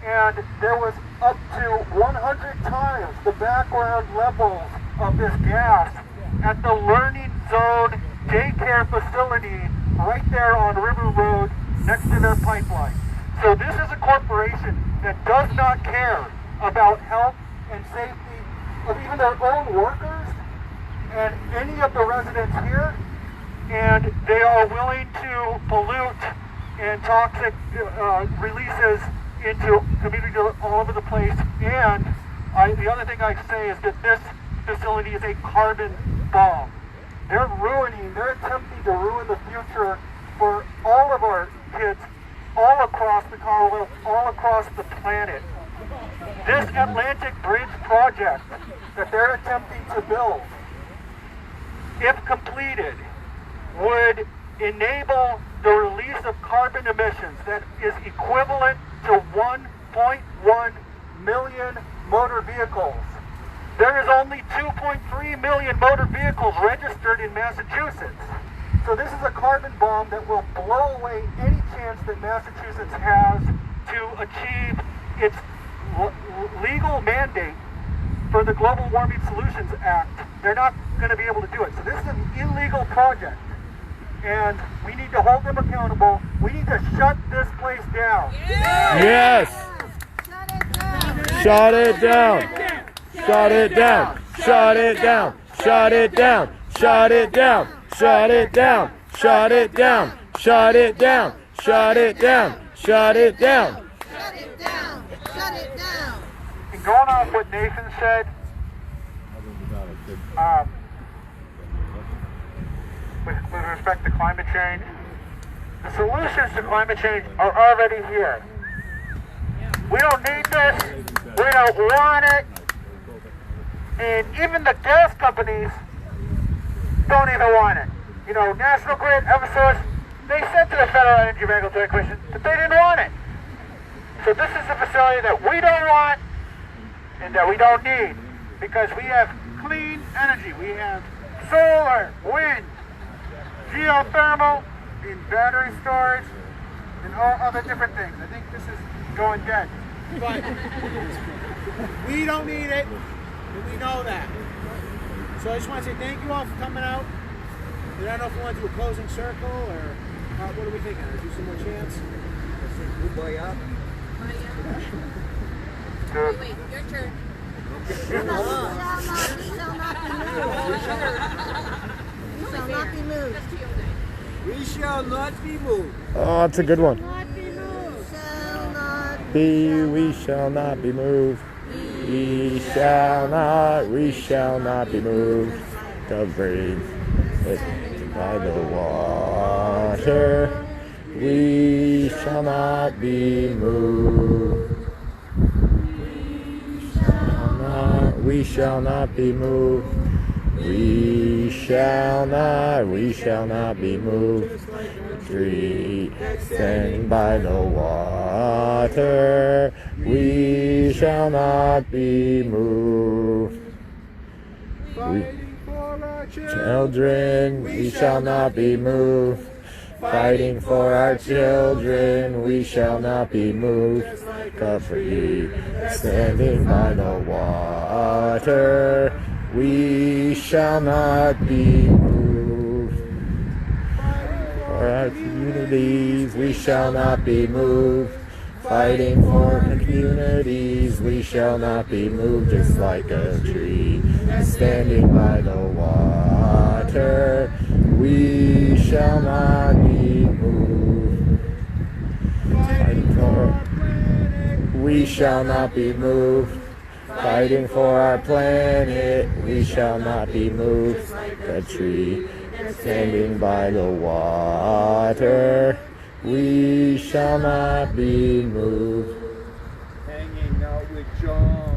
and there was up to 100 times the background levels of this gas at the Learning Zone daycare facility right there on River Road next to their pipeline. So this is a corporation that does not care about health and safety of even their own workers and any of the residents here, and they are willing to pollute and toxic releases into community all over the place. And the other thing I say is that this facility is a carbon bomb. They're attempting to ruin the future for all of our kids all across the Commonwealth, all across the planet. This Atlantic Bridge project that they're attempting to build, if completed, would enable the release of carbon emissions that is equivalent to 1.1 million motor vehicles. There is only 2.3 million motor vehicles registered in Massachusetts. So this is a carbon bomb that will blow away any chance that Massachusetts has to achieve its legal mandate for the Global Warming Solutions Act. They're not going to be able to do it. So this is an illegal project, and we need to hold them accountable. We need to shut this place down. Yes! Shut it down! Shut it down! Shut it down! Shut it down! Shut it down! Shut it down! Shut it down! Shut it down! Shut it down! Shut it down! Shut it down! Shut it down! And going off what Nathan said, with respect to climate change, the solutions to climate change are already here. We don't need this. We don't want it. And even the gas companies don't even want it. You know, National Grid, F.R.A.C.S, they said to the Federal Energy Regulatory Commission that they didn't want it. So this is a facility that we don't want and that we don't need, because we have clean energy. We have solar, wind, geothermal, and battery storage, and all other different things. I think this is going dead. But we don't need it, and we know that. So I just want to say thank you all for coming out. And I don't know if we want to do a closing circle or what are we thinking? Do some more chants? Good boy up. Wait, your turn. Shall not be moved. We shall not be moved. Oh, that's a good one. Shall not We shall not be moved. We shall not be moved. The brave by the water. We shall not be moved. We shall not be moved. We shall not be moved. Tree standing by the water. We shall not be moved. Children, we shall not be moved. Fighting for our children, we shall not be moved. Free, standing by the water, we shall not be moved. For our communities, we shall not be moved. Fighting for communities, we shall not be moved. Just like a tree, standing by the water, we shall not be moved. Fighting for, we shall not be moved. Fighting for our planet, we shall not be moved. A tree standing by the water, we shall not be moved. Hanging out with John.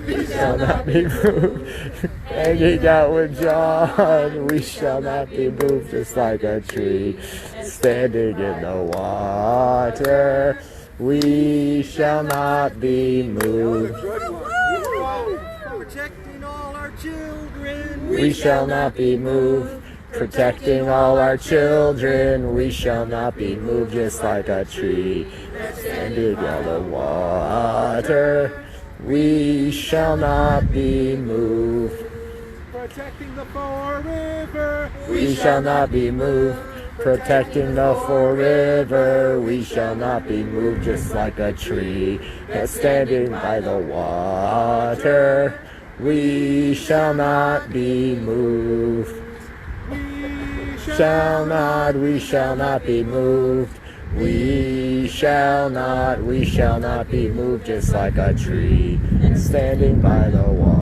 We shall not be moved. Hanging out with John, we shall not be moved. Just like a tree standing in the water, we shall not be moved. Protecting all our children. We shall not be moved. Protecting all our children, we shall not be moved. Just like a tree standing on the water, we shall not be moved. Protecting the Fore River, we shall not be moved. protecting the Fore River. We shall not be moved, just like a tree that's standing by the water. We shall not be moved. We shall not be moved. We shall not be moved, just like a tree standing by the water.